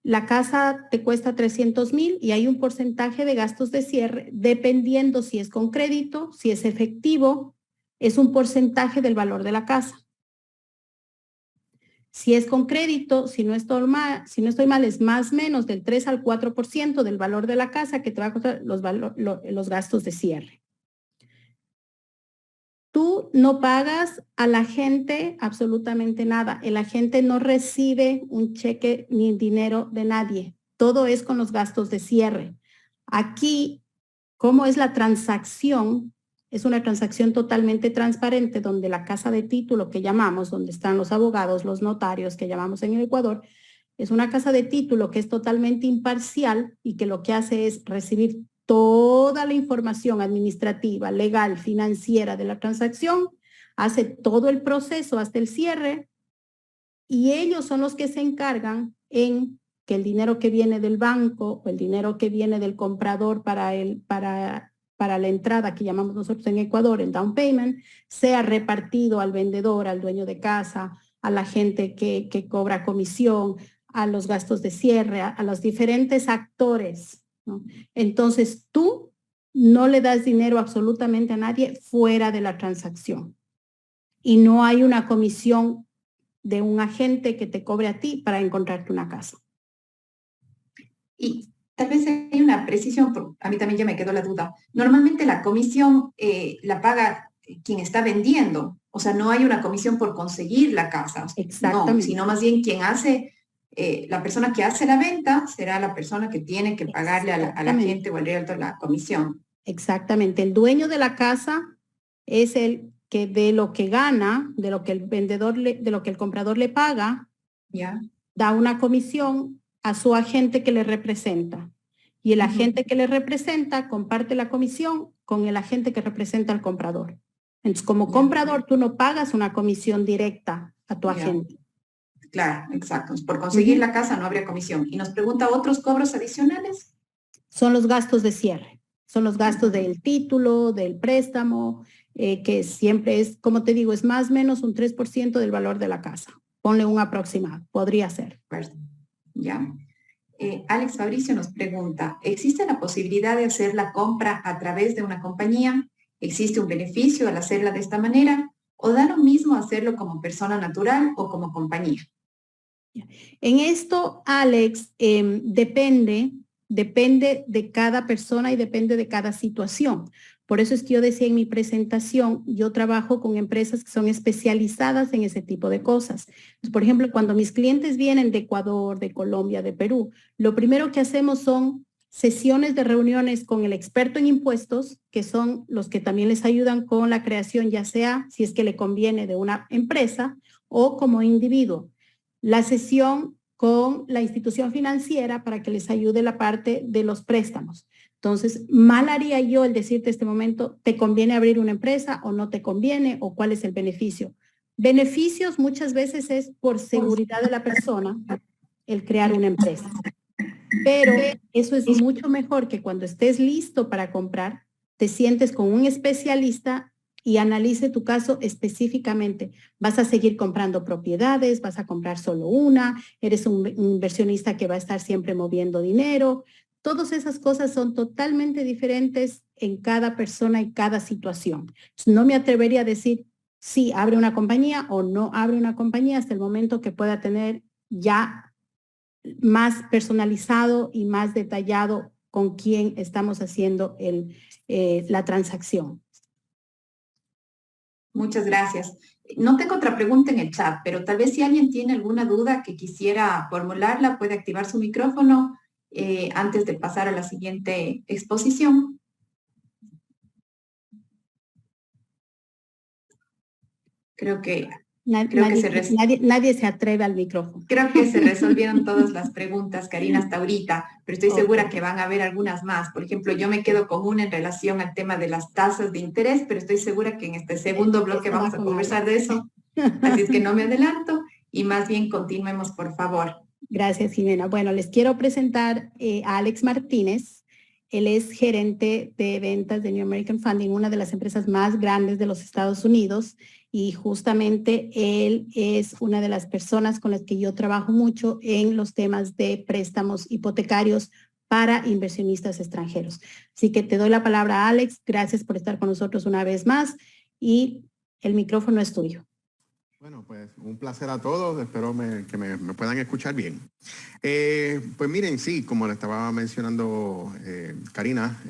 S1: La casa te cuesta 300,000 y hay un porcentaje de gastos de cierre, dependiendo si es con crédito, si es efectivo, es un porcentaje del valor de la casa. Si es con crédito, si no estoy mal, es más o menos del 3 al 4% del valor de la casa que te va a costar los gastos de cierre. Tú no pagas a la gente absolutamente nada. El agente no recibe un cheque ni dinero de nadie. Todo es con los gastos de cierre. Aquí, ¿cómo es la transacción? Es una transacción totalmente transparente donde la casa de título que llamamos, donde están los abogados, los notarios que llamamos en el Ecuador, es una casa de título que es totalmente imparcial y que lo que hace es recibir toda la información administrativa, legal, financiera de la transacción, hace todo el proceso hasta el cierre y ellos son los que se encargan en que el dinero que viene del banco o el dinero que viene del comprador para la entrada que llamamos nosotros en Ecuador, el down payment, sea repartido al vendedor, al dueño de casa, a la gente que cobra comisión, a los gastos de cierre, a los diferentes actores, ¿no? Entonces tú no le das dinero absolutamente a nadie fuera de la transacción y no hay una comisión de un agente que te cobre a ti para encontrarte una casa.
S2: Y tal vez hay una precisión, porque a mí también ya me quedó la duda. Normalmente la comisión la paga quien está vendiendo, o sea, no hay una comisión por conseguir la casa.
S1: Exactamente.
S2: No, sino más bien quien hace, la persona que hace la venta será la persona que tiene que pagarle a la gente o al realtor la comisión.
S1: Exactamente. El dueño de la casa es el que de lo que gana, de lo que el vendedor, de lo que el comprador le paga,
S2: ¿Ya?
S1: da una comisión a su agente que le representa. Y el agente que le representa comparte la comisión con el agente que representa al comprador. Entonces, como comprador, tú no pagas una comisión directa a tu agente.
S2: Claro, exacto. Por conseguir la casa no habría comisión. Y nos pregunta, ¿otros cobros adicionales?
S1: Son los gastos de cierre. Son los gastos del título, del préstamo, que siempre es, como te digo, es más o menos un 3% del valor de la casa. Ponle un aproximado, podría ser.
S2: Ya. Alex Fabricio nos pregunta, ¿existe la posibilidad de hacer la compra a través de una compañía? ¿Existe un beneficio al hacerla de esta manera? ¿O da lo mismo hacerlo como persona natural o como compañía?
S1: En esto, Alex, depende de cada persona y depende de cada situación. Por eso es que yo decía en mi presentación, yo trabajo con empresas que son especializadas en ese tipo de cosas. Por ejemplo, cuando mis clientes vienen de Ecuador, de Colombia, de Perú, lo primero que hacemos son sesiones de reuniones con el experto en impuestos, que son los que también les ayudan con la creación, ya sea si es que le conviene de una empresa o como individuo. La sesión con la institución financiera para que les ayude la parte de los préstamos. Entonces, mal haría yo el decirte este momento, ¿te conviene abrir una empresa o no te conviene o cuál es el beneficio? Beneficios muchas veces es por seguridad de la persona el crear una empresa. Pero eso es mucho mejor que cuando estés listo para comprar, te sientes con un especialista y analice tu caso específicamente. ¿Vas a seguir comprando propiedades? ¿Vas a comprar solo una? ¿Eres un inversionista que va a estar siempre moviendo dinero? Todas esas cosas son totalmente diferentes en cada persona y cada situación. No me atrevería a decir si abre una compañía o no abre una compañía hasta el momento que pueda tener ya más personalizado y más detallado con quién estamos haciendo la transacción.
S2: Muchas gracias. No tengo otra pregunta en el chat, pero tal vez si alguien tiene alguna duda que quisiera formularla, puede activar su micrófono antes de pasar a la siguiente exposición. Creo que
S1: nadie se atreve al micrófono.
S2: Creo que se resolvieron todas las preguntas, Karina, hasta ahorita, pero estoy segura que van a haber algunas más. Por ejemplo, yo me quedo con una en relación al tema de las tasas de interés, pero estoy segura que en este segundo bloque vamos a conversar de eso. Así es que no me adelanto y más bien continuemos, por favor.
S1: Gracias, Jimena. Bueno, les quiero presentar a Alex Martínez. Él es gerente de ventas de New American Funding, una de las empresas más grandes de los Estados Unidos. Y justamente él es una de las personas con las que yo trabajo mucho en los temas de préstamos hipotecarios para inversionistas extranjeros. Así que te doy la palabra a Alex. Gracias por estar con nosotros una vez más y el micrófono es tuyo.
S3: Bueno, pues un placer a todos. Espero que me puedan escuchar bien. Pues miren, sí, como le estaba mencionando Karina,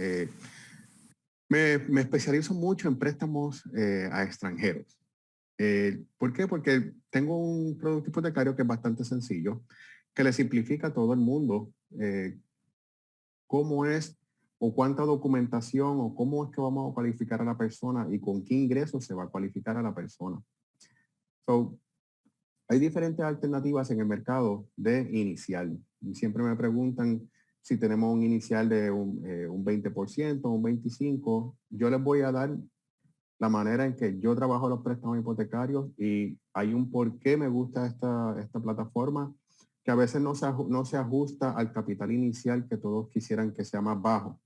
S3: me especializo mucho en préstamos a extranjeros. ¿Por qué? Porque tengo un producto hipotecario que es bastante sencillo, que le simplifica a todo el mundo cómo es o cuánta documentación o cómo es que vamos a cualificar a la persona y con qué ingresos se va a cualificar a la persona. So, hay diferentes alternativas en el mercado de inicial. Y siempre me preguntan si tenemos un inicial de un 20%, un 25%. Yo les voy a dar la manera en que yo trabajo los préstamos hipotecarios y hay un por qué me gusta esta plataforma que a veces no se ajusta al capital inicial que todos quisieran que sea más bajo.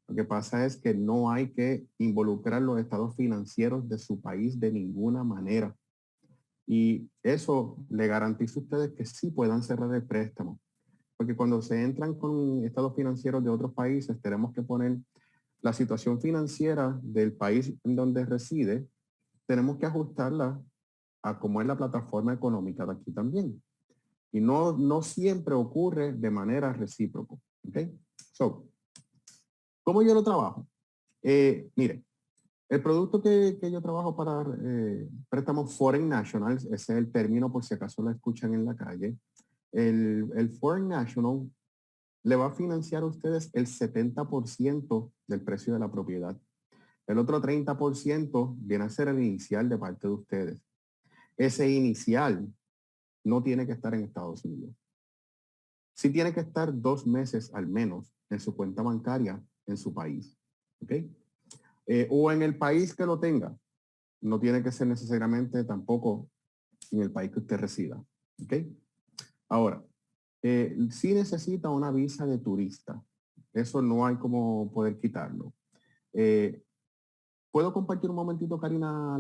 S3: Lo que pasa es que no hay que involucrar los estados financieros de su país de ninguna manera. Y eso le garantiza a ustedes que sí puedan cerrar el préstamo. Porque cuando se entran con estados financieros de otros países, tenemos que poner la situación financiera del país en donde reside, tenemos que ajustarla a cómo es la plataforma económica de aquí también. Y no siempre ocurre de manera recíproca. ¿Ok? So, ¿cómo yo lo trabajo? Mire, el producto que yo trabajo para préstamos Foreign Nationals, ese es el término por si acaso lo escuchan en la calle. El Foreign National le va a financiar a ustedes el 70% del precio de la propiedad. El otro 30% viene a ser el inicial de parte de ustedes. Ese inicial no tiene que estar en Estados Unidos. Sí tiene que estar 2 meses al menos en su cuenta bancaria en su país. ¿Ok? O en el país que lo tenga. No tiene que ser necesariamente tampoco en el país que usted resida. ¿Ok? Ahora, sí necesita una visa de turista. Eso no hay como poder quitarlo. ¿Puedo compartir un momentito, Karina,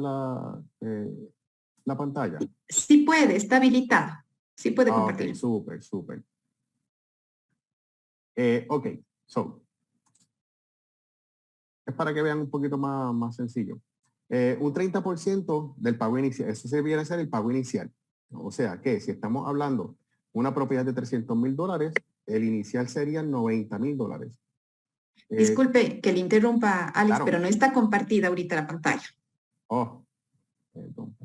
S3: la pantalla?
S2: Sí puede, está habilitado. Sí puede compartir.
S3: Ok, súper, súper. Ok, so. Es para que vean un poquito más sencillo. Un 30% del pago inicial, eso se viene a ser el pago inicial. O sea que si estamos hablando una propiedad de $300,000, el inicial sería $90,000.
S2: Disculpe que le interrumpa, Alex,
S3: claro.
S2: pero no está compartida ahorita la pantalla.
S3: Oh, perdón.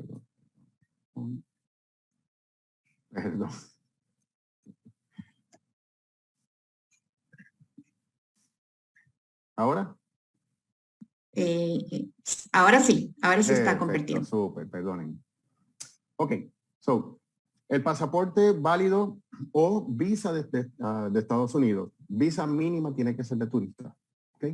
S3: ¿Ahora?
S2: Ahora sí está compartido.
S3: Súper, perdonen. Ok, so, el pasaporte válido o visa de Estados Unidos. Visa mínima tiene que ser de turista. ¿Ok?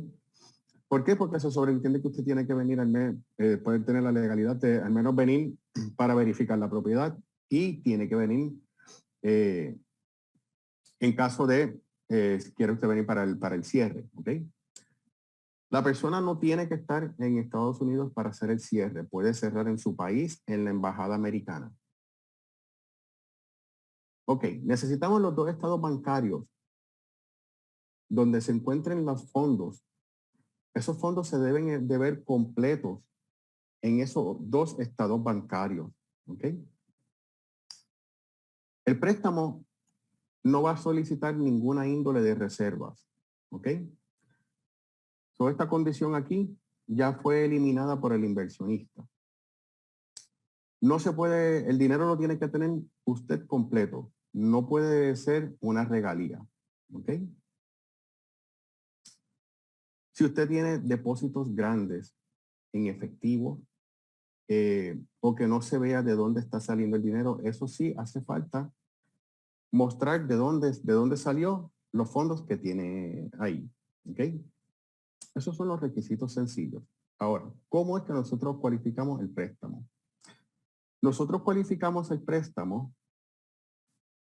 S3: ¿Por qué? Porque se sobreentiende que usted tiene que venir al mes, poder tener la legalidad de al menos venir para verificar la propiedad y tiene que venir en caso de si quiere usted venir para el cierre, ¿ok? La persona no tiene que estar en Estados Unidos para hacer el cierre. Puede cerrar en su país, en la embajada americana. Ok, necesitamos los 2 estados bancarios donde se encuentren los fondos. Esos fondos se deben de ver completos en esos 2 estados bancarios. ¿Ok? El préstamo no va a solicitar ninguna índole de reservas. ¿Ok? So, esta condición aquí ya fue eliminada por el inversionista. No se puede, el dinero lo tiene que tener usted completo. No puede ser una regalía. ¿Ok? Si usted tiene depósitos grandes en efectivo o que no se vea de dónde está saliendo el dinero, eso sí hace falta mostrar de dónde salió los fondos que tiene ahí. ¿Ok? Esos son los requisitos sencillos. Ahora, ¿cómo es que nosotros cualificamos el préstamo? Nosotros cualificamos el préstamo,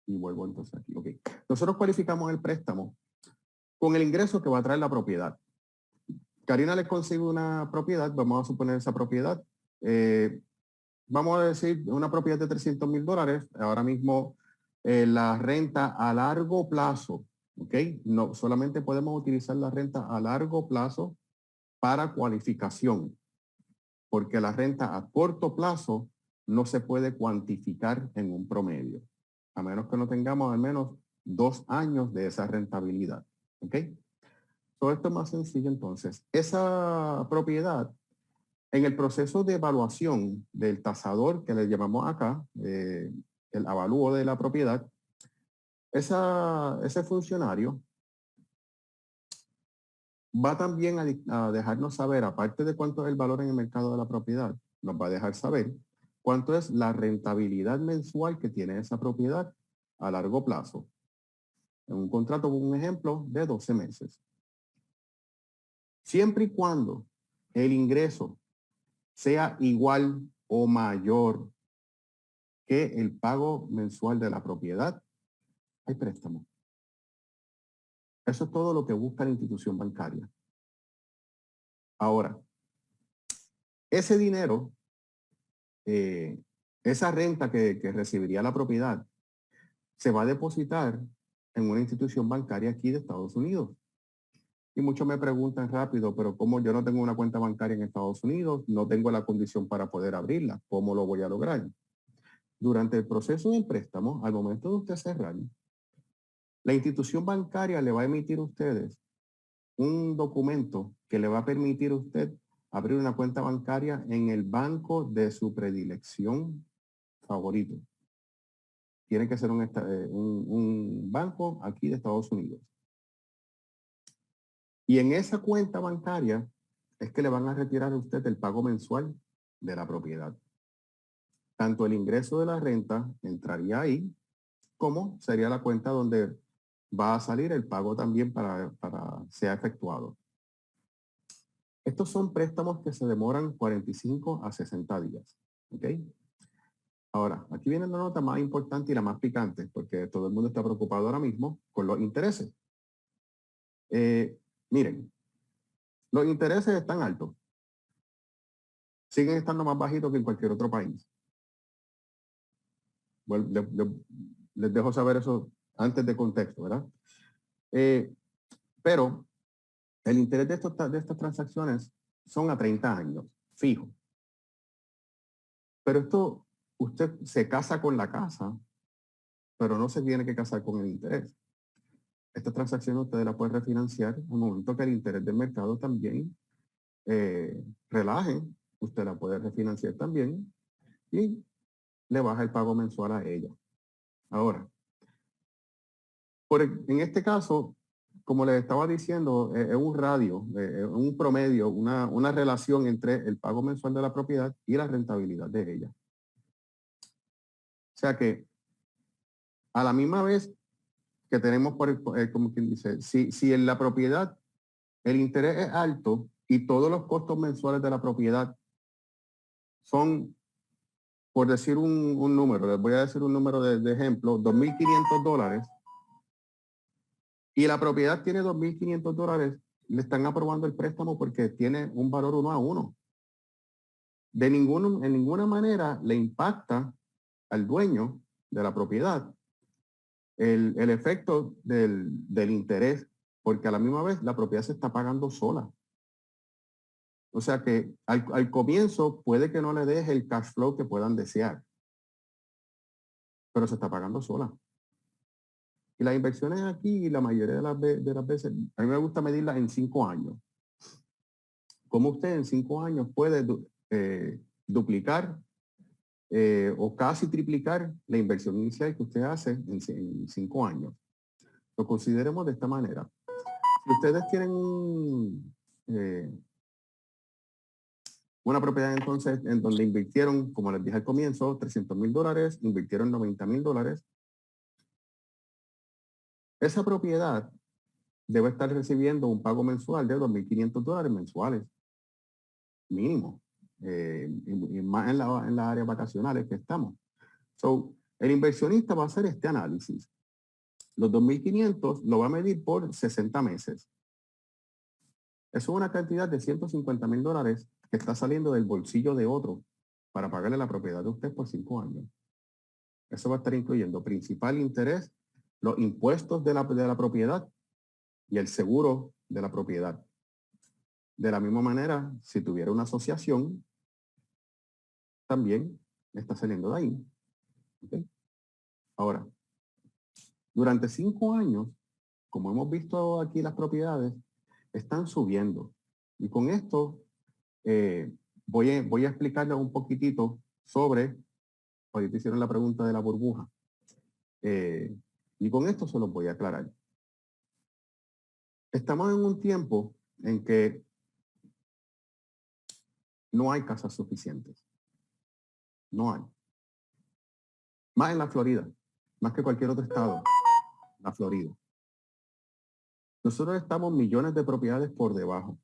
S3: y vuelvo entonces aquí, ok. Nosotros cualificamos el préstamo con el ingreso que va a traer la propiedad. Karina le consigue una propiedad, vamos a suponer esa propiedad, vamos a decir una propiedad de $300,000, ahora mismo la renta a largo plazo, ¿ok? No, solamente podemos utilizar la renta a largo plazo para cualificación, porque la renta a corto plazo no se puede cuantificar en un promedio, a menos que no tengamos al menos 2 años de esa rentabilidad, ¿ok? Todo esto es más sencillo entonces. Esa propiedad, en el proceso de evaluación del tasador que le llamamos acá, el avalúo de la propiedad, ese funcionario va también a dejarnos saber, aparte de cuánto es el valor en el mercado de la propiedad, nos va a dejar saber cuánto es la rentabilidad mensual que tiene esa propiedad a largo plazo. En un contrato, con un ejemplo, de 12 meses. Siempre y cuando el ingreso sea igual o mayor que el pago mensual de la propiedad, hay préstamo. Eso es todo lo que busca la institución bancaria. Ahora, ese dinero, esa renta que recibiría la propiedad, se va a depositar en una institución bancaria aquí de Estados Unidos. Y muchos me preguntan rápido, pero ¿cómo yo no tengo una cuenta bancaria en Estados Unidos? No tengo la condición para poder abrirla. ¿Cómo lo voy a lograr? Durante el proceso del préstamo, al momento de usted cerrar, la institución bancaria le va a emitir a ustedes un documento que le va a permitir a usted abrir una cuenta bancaria en el banco de su predilección favorito. Tiene que ser un banco aquí de Estados Unidos. Y en esa cuenta bancaria es que le van a retirar a usted el pago mensual de la propiedad. Tanto el ingreso de la renta entraría ahí, como sería la cuenta donde va a salir el pago también para sea efectuado. Estos son préstamos que se demoran 45 a 60 días. ¿Ok? Ahora, aquí viene la nota más importante y la más picante, porque todo el mundo está preocupado ahora mismo con los intereses. Miren, los intereses están altos. Siguen estando más bajitos que en cualquier otro país. Bueno, les dejo saber eso antes de contexto, ¿verdad? Pero el interés de estas transacciones son a 30 años, fijo. Pero esto, usted se casa con la casa, pero no se tiene que casar con el interés. Esta transacción usted la puede refinanciar en un momento que el interés del mercado también relaje. Usted la puede refinanciar también y le baja el pago mensual a ella. Ahora, en este caso, como les estaba diciendo, es un radio, un promedio, una relación entre el pago mensual de la propiedad y la rentabilidad de ella. O sea que a la misma vez que tenemos, como quien dice, si en la propiedad el interés es alto y todos los costos mensuales de la propiedad son por decir un número, les voy a decir un número de ejemplo, $2,500, y la propiedad tiene $2,500, le están aprobando el préstamo porque tiene un valor 1 a 1. En ninguna manera le impacta al dueño de la propiedad el efecto del interés, porque a la misma vez la propiedad se está pagando sola. O sea que al comienzo puede que no le deje el cash flow que puedan desear, pero se está pagando sola. Y las inversiones aquí, la mayoría de las veces, a mí me gusta medirlas en 5 años. ¿Cómo usted en 5 años puede duplicar o casi triplicar la inversión inicial que usted hace en 5 años? Lo consideremos de esta manera. Si ustedes tienen una propiedad entonces en donde invirtieron, como les dije al comienzo, $300,000, invirtieron $90,000, esa propiedad debe estar recibiendo un pago mensual de $2,500 mensuales, mínimo, y más en las áreas vacacionales que estamos. So, el inversionista va a hacer este análisis. Los 2,500 lo va a medir por 60 meses. Eso es una cantidad de $150,000 que está saliendo del bolsillo de otro para pagarle la propiedad de usted por 5 años. Eso va a estar incluyendo principal, interés, los impuestos de la propiedad y el seguro de la propiedad. De la misma manera, si tuviera una asociación, también está saliendo de ahí. ¿Okay? Ahora, durante 5 años, como hemos visto aquí, las propiedades están subiendo. Y con esto voy a explicarles un poquitito sobre, ahorita hicieron la pregunta de la burbuja. Y con esto se los voy a aclarar. Estamos en un tiempo en que no hay casas suficientes. No hay. Más en la Florida, más que cualquier otro estado, la Florida. Nosotros estamos millones de propiedades por debajo.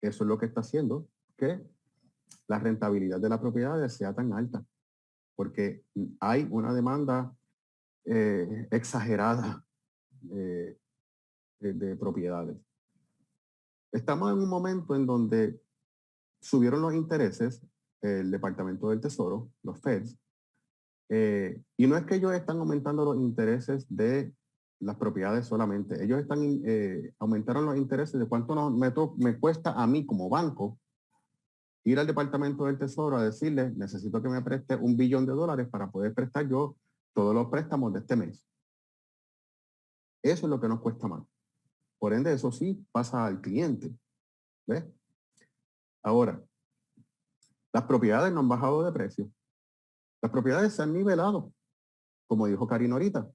S3: Eso es lo que está haciendo que la rentabilidad de la propiedad sea tan alta, porque hay una demanda exagerada de propiedades. Estamos en un momento en donde subieron los intereses, el Departamento del Tesoro, los Feds, y no es que ellos están aumentando los intereses de las propiedades solamente, ellos están aumentaron los intereses de cuánto me cuesta a mí como banco ir al Departamento del Tesoro a decirle, necesito que me preste $1 billón para poder prestar yo todos los préstamos de este mes. Eso es lo que nos cuesta más. Por ende, eso sí pasa al cliente. ¿Ves? Ahora, las propiedades no han bajado de precio. Las propiedades se han nivelado. Como dijo Karina ahorita,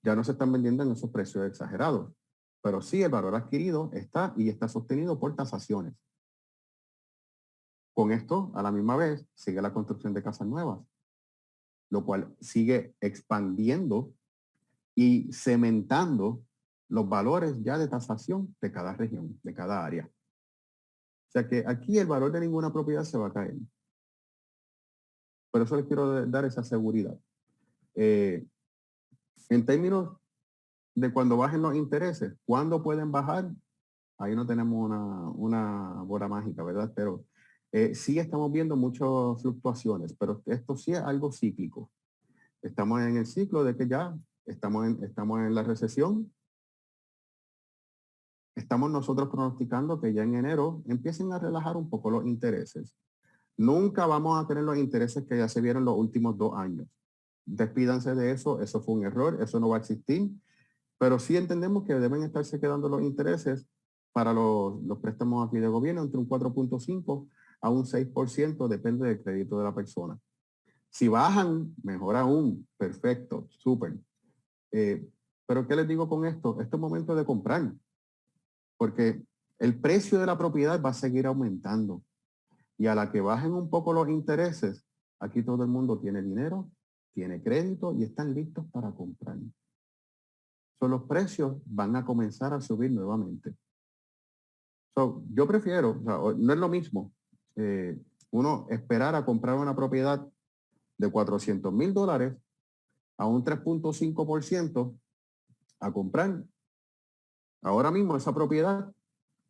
S3: ya no se están vendiendo en esos precios exagerados. Pero sí, el valor adquirido está sostenido por tasaciones. Con esto, a la misma vez, sigue la construcción de casas nuevas, lo cual sigue expandiendo y cementando los valores ya de tasación de cada región, de cada área. O sea que aquí el valor de ninguna propiedad se va a caer. Por eso les quiero dar esa seguridad. En términos de cuando bajen los intereses, ¿cuándo pueden bajar? Ahí no tenemos una bola mágica, ¿verdad? Pero sí estamos viendo muchas fluctuaciones, pero esto sí es algo cíclico. Estamos en el ciclo de que ya estamos en la recesión. Estamos nosotros pronosticando que ya en enero empiecen a relajar un poco los intereses. Nunca vamos a tener los intereses que ya se vieron los últimos 2 años. Despídanse de eso, eso fue un error, eso no va a existir. Pero sí entendemos que deben estarse quedando los intereses para los préstamos aquí de gobierno entre un 4.5 a un 6%, depende del crédito de la persona. Si bajan, mejor aún, perfecto, súper. Pero ¿qué les digo con esto? Este es momento de comprar, porque el precio de la propiedad va a seguir aumentando. Y a la que bajen un poco los intereses, aquí todo el mundo tiene dinero, tiene crédito y están listos para comprar. Los precios van a comenzar a subir nuevamente. Yo prefiero, no es lo mismo uno esperar a comprar una propiedad de $400,000 a un 3.5% a comprar ahora mismo esa propiedad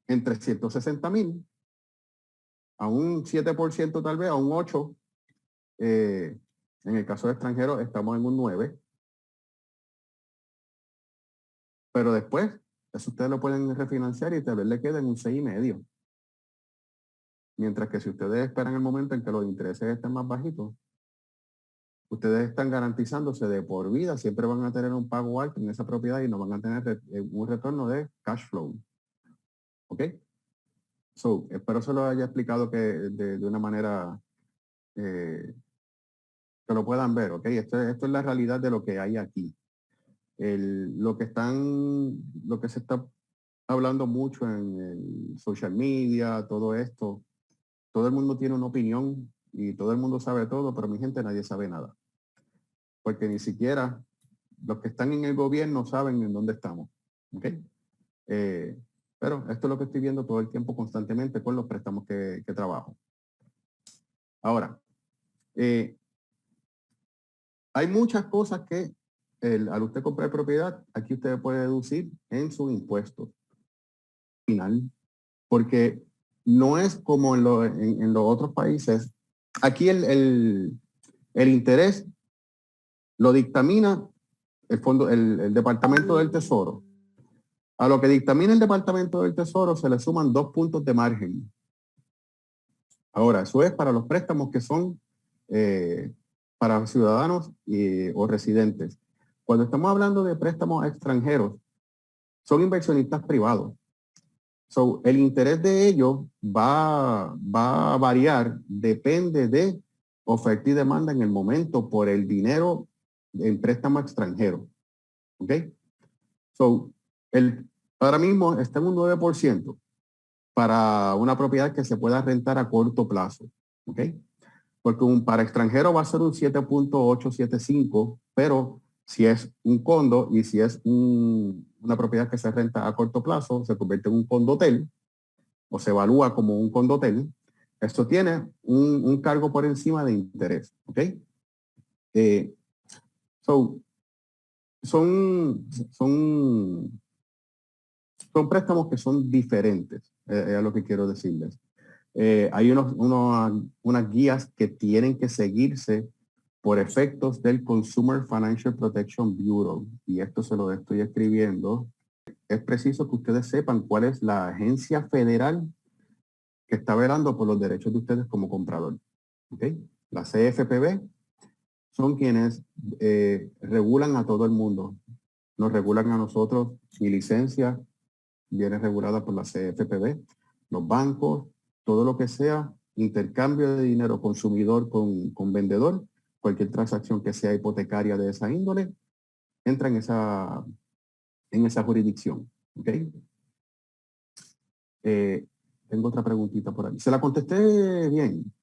S3: en 360,000, a un 7% tal vez, a un 8%. En el caso de extranjeros estamos en un 9%. Pero después, eso ustedes lo pueden refinanciar y tal vez le queden un 6,5%. Mientras que si ustedes esperan el momento en que los intereses estén más bajitos, ustedes están garantizándose de por vida, siempre van a tener un pago alto en esa propiedad y no van a tener un retorno de cash flow. ¿Ok? So, espero se lo haya explicado que de una manera que lo puedan ver. ¿Ok? Esto es la realidad de lo que hay aquí. Lo que se está hablando mucho en el social media, todo esto, todo el mundo tiene una opinión y todo el mundo sabe todo, pero mi gente nadie sabe nada. Porque ni siquiera los que están en el gobierno saben en dónde estamos. ¿Ok? Pero esto es lo que estoy viendo todo el tiempo constantemente con los préstamos que trabajo. Ahora, hay muchas cosas que al usted comprar propiedad, aquí usted puede deducir en sus impuestos final, porque no es como en los otros países. Aquí el interés lo dictamina el Departamento del Tesoro. A lo que dictamina el Departamento del Tesoro se le suman 2 puntos de margen. Ahora, eso es para los préstamos que son para ciudadanos o residentes. Cuando estamos hablando de préstamos extranjeros, son inversionistas privados. So, el interés de ellos va a variar, depende de oferta y demanda en el momento por el dinero en préstamo extranjero. ¿Ok? So, ahora mismo está en un 9% para una propiedad que se pueda rentar a corto plazo. ¿Ok? Porque para extranjero va a ser un 7.875, pero si es un condo y si es una propiedad que se renta a corto plazo, se convierte en un condotel o se evalúa como un condotel. Esto tiene un cargo por encima de interés. ¿Ok? Son préstamos que son diferentes, es lo que quiero decirles. Hay unas guías que tienen que seguirse por efectos del Consumer Financial Protection Bureau, y esto se lo estoy escribiendo. Es preciso que ustedes sepan cuál es la agencia federal que está velando por los derechos de ustedes como comprador. ¿Okay? La CFPB son quienes regulan a todo el mundo. Nos regulan a nosotros. Mi licencia viene regulada por la CFPB. Los bancos, todo lo que sea intercambio de dinero consumidor con vendedor, cualquier transacción que sea hipotecaria de esa índole, entra en esa jurisdicción. ¿Ok? Tengo otra preguntita por ahí. ¿Se la contesté bien?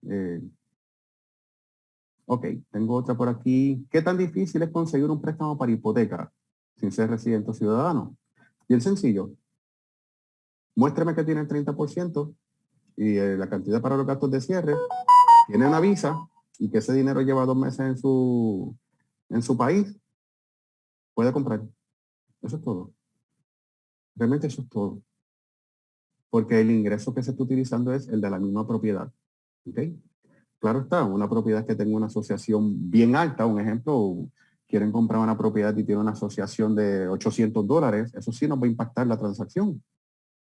S3: Ok, tengo otra por aquí. ¿Qué tan difícil es conseguir un préstamo para hipoteca sin ser residente o ciudadano? Bien sencillo. Muéstrame que tiene el 30% y la cantidad para los gastos de cierre, tiene una visa y que ese dinero lleva 2 meses en su país, puede comprar. Eso es todo. Realmente eso es todo. Porque el ingreso que se está utilizando es el de la misma propiedad. ¿Ok? Claro está, una propiedad que tenga una asociación bien alta, un ejemplo, quieren comprar una propiedad y tiene una asociación de $800, eso sí nos va a impactar la transacción.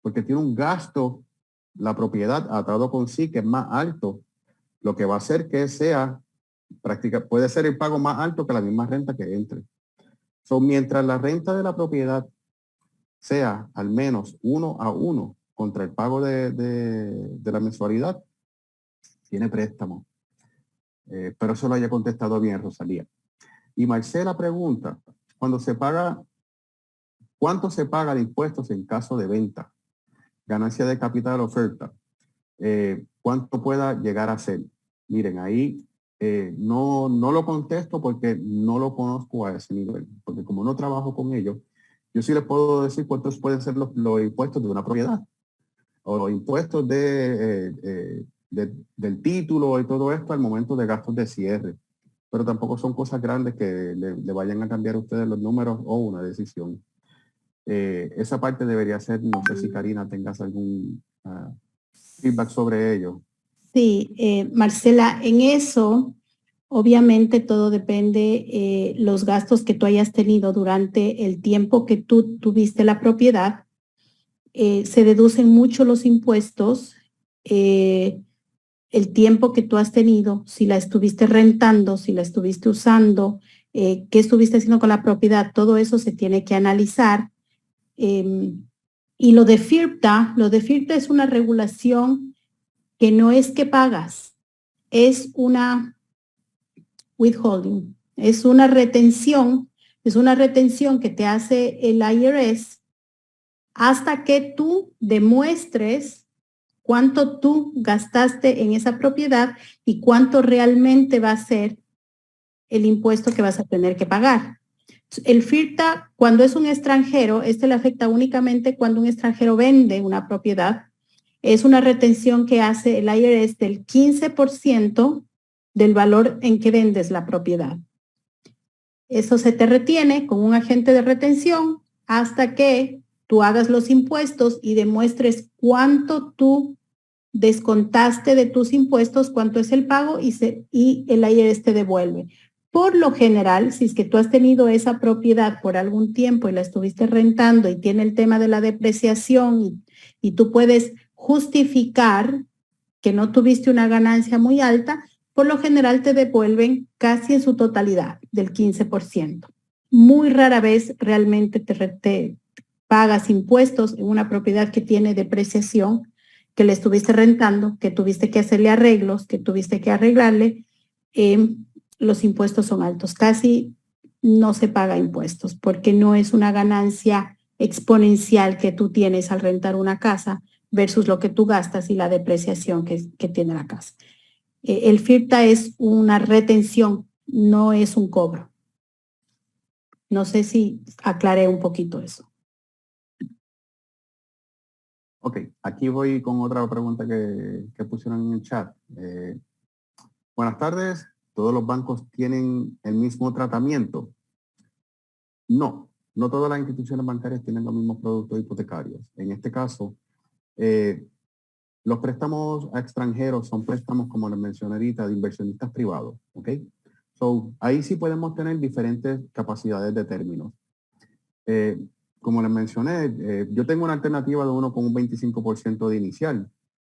S3: Porque tiene un gasto, la propiedad atado con sí, que es más alto, lo que va a hacer que sea puede ser el pago más alto que la misma renta que entre. Mientras la renta de la propiedad sea al menos 1-1 contra el pago de la mensualidad, tiene préstamo. Pero eso lo haya contestado bien, Rosalía. Y Marcela pregunta, ¿cuánto se paga de impuestos en caso de venta? Ganancia de capital, oferta. ¿Cuánto pueda llegar a ser? Miren, ahí no lo contesto porque no lo conozco a ese nivel. Porque como no trabajo con ellos, yo sí les puedo decir cuántos pueden ser los impuestos de una propiedad. O los impuestos del título y todo esto al momento de gastos de cierre. pero tampoco son cosas grandes que le vayan a cambiar a ustedes los números o una decisión. Esa parte debería ser, no sé si Karina tengas algún feedback sobre ello.
S1: Sí, Marcela, en eso, obviamente todo depende los gastos que tú hayas tenido durante el tiempo que tú tuviste la propiedad. Se deducen mucho los impuestos, el tiempo que tú has tenido, si la estuviste rentando, si la estuviste usando, qué estuviste haciendo con la propiedad, todo eso se tiene que analizar. Y lo de FIRPTA es una regulación que no es que pagas, es una withholding, es una retención que te hace el IRS hasta que tú demuestres cuánto tú gastaste en esa propiedad y cuánto realmente va a ser el impuesto que vas a tener que pagar. El FIRPTA, cuando es un extranjero, le afecta únicamente cuando un extranjero vende una propiedad. Es una retención que hace el IRS del 15% del valor en que vendes la propiedad. Eso se te retiene con un agente de retención hasta que tú hagas los impuestos y demuestres cuánto tú descontaste de tus impuestos, cuánto es el pago y el IRS te devuelve. Por lo general, si es que tú has tenido esa propiedad por algún tiempo y la estuviste rentando y tiene el tema de la depreciación y tú puedes justificar que no tuviste una ganancia muy alta, por lo general te devuelven casi en su totalidad, del 15%. Muy rara vez realmente te pagas impuestos en una propiedad que tiene depreciación, que le estuviste rentando, que tuviste que hacerle arreglos, que tuviste que arreglarle. Los impuestos son altos. Casi no se paga impuestos porque no es una ganancia exponencial que tú tienes al rentar una casa versus lo que tú gastas y la depreciación que tiene la casa. El FIRPTA es una retención, no es un cobro. No sé si aclaré un poquito eso.
S3: Ok, aquí voy con otra pregunta que pusieron en el chat. Buenas tardes, ¿todos los bancos tienen el mismo tratamiento? No, no todas las instituciones bancarias tienen los mismos productos hipotecarios. En este caso, los préstamos a extranjeros son préstamos, como les mencioné ahorita, de inversionistas privados, ¿ok? So, ahí sí podemos tener diferentes capacidades de términos. Como les mencioné, yo tengo una alternativa de uno con un 25% de inicial,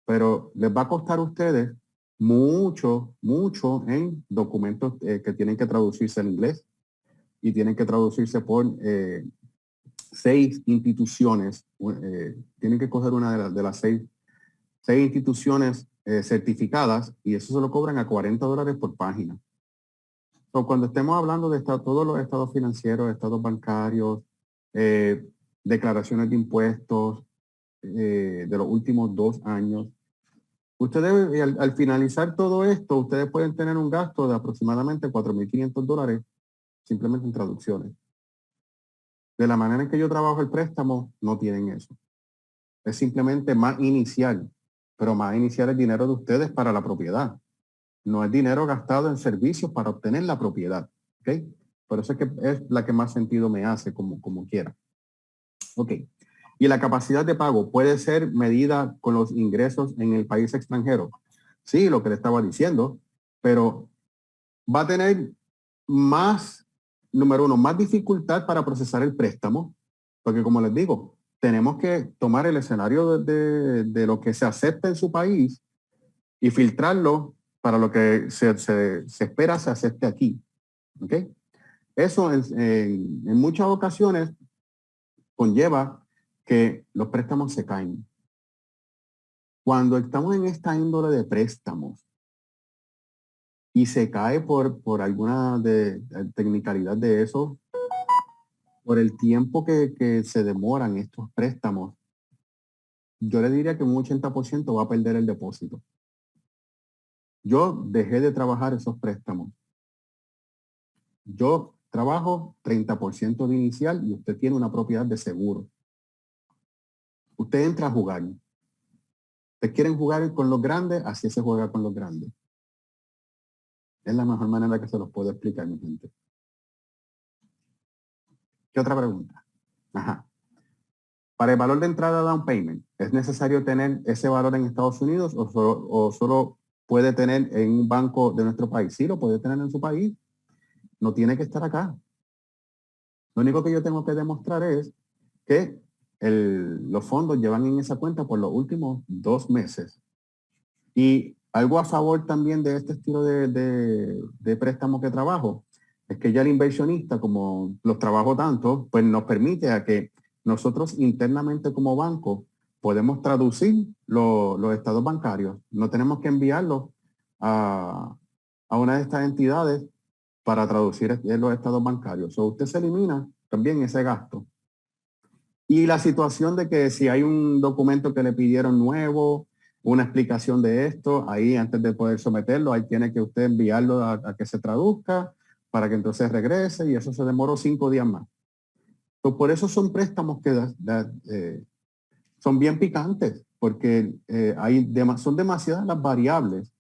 S3: pero les va a costar a ustedes mucho en documentos que tienen que traducirse en inglés y tienen que traducirse por 6 instituciones. Tienen que coger una de las 6 instituciones certificadas y eso se lo cobran a $40 por página. So, cuando estemos hablando de todos los estados financieros, estados bancarios, declaraciones de impuestos de los últimos 2 años, ustedes al finalizar todo esto, ustedes pueden tener un gasto de aproximadamente $4,500 simplemente en traducciones. De la manera en que yo trabajo el préstamo, no tienen eso. Es simplemente más inicial, pero más inicial es dinero de ustedes para la propiedad. No es dinero gastado en servicios para obtener la propiedad. ¿Ok? Por eso es que es la que más sentido me hace como quiera. Ok. Y la capacidad de pago puede ser medida con los ingresos en el país extranjero. Sí, lo que le estaba diciendo, pero va a tener más, número uno, más dificultad para procesar el préstamo, porque como les digo, tenemos que tomar el escenario de lo que se acepta en su país y filtrarlo para lo que se espera se acepte aquí. ¿Ok? Eso en muchas ocasiones conlleva que los préstamos se caen. Cuando estamos en esta índole de préstamos y se cae por alguna tecnicalidad de eso, por el tiempo que se demoran estos préstamos, yo le diría que un 80% va a perder el depósito. Yo dejé de trabajar esos préstamos. Yo trabajo 30% de inicial y usted tiene una propiedad de seguro. Usted entra a jugar. ¿Ustedes quieren jugar con los grandes? Así se juega con los grandes. Es la mejor manera que se los puedo explicar, mi gente. ¿Qué otra pregunta? Ajá. Para el valor de entrada down payment, ¿es necesario tener ese valor en Estados Unidos o solo puede tener en un banco de nuestro país? Sí, lo puede tener en su país. No tiene que estar acá. Lo único que yo tengo que demostrar es que los fondos llevan en esa cuenta por los últimos 2 meses. Y algo a favor también de este estilo de préstamo que trabajo es que ya el inversionista, como los trabajo tanto, pues nos permite a que nosotros internamente como banco podemos traducir los estados bancarios. No tenemos que enviarlos a una de estas entidades para traducir los estados bancarios. O usted se elimina también ese gasto. Y la situación de que si hay un documento que le pidieron nuevo, una explicación de esto, ahí antes de poder someterlo, ahí tiene que usted enviarlo a que se traduzca para que entonces regrese y eso se demoró 5 días más. Entonces, por eso son préstamos que son bien picantes, porque son demasiadas las variables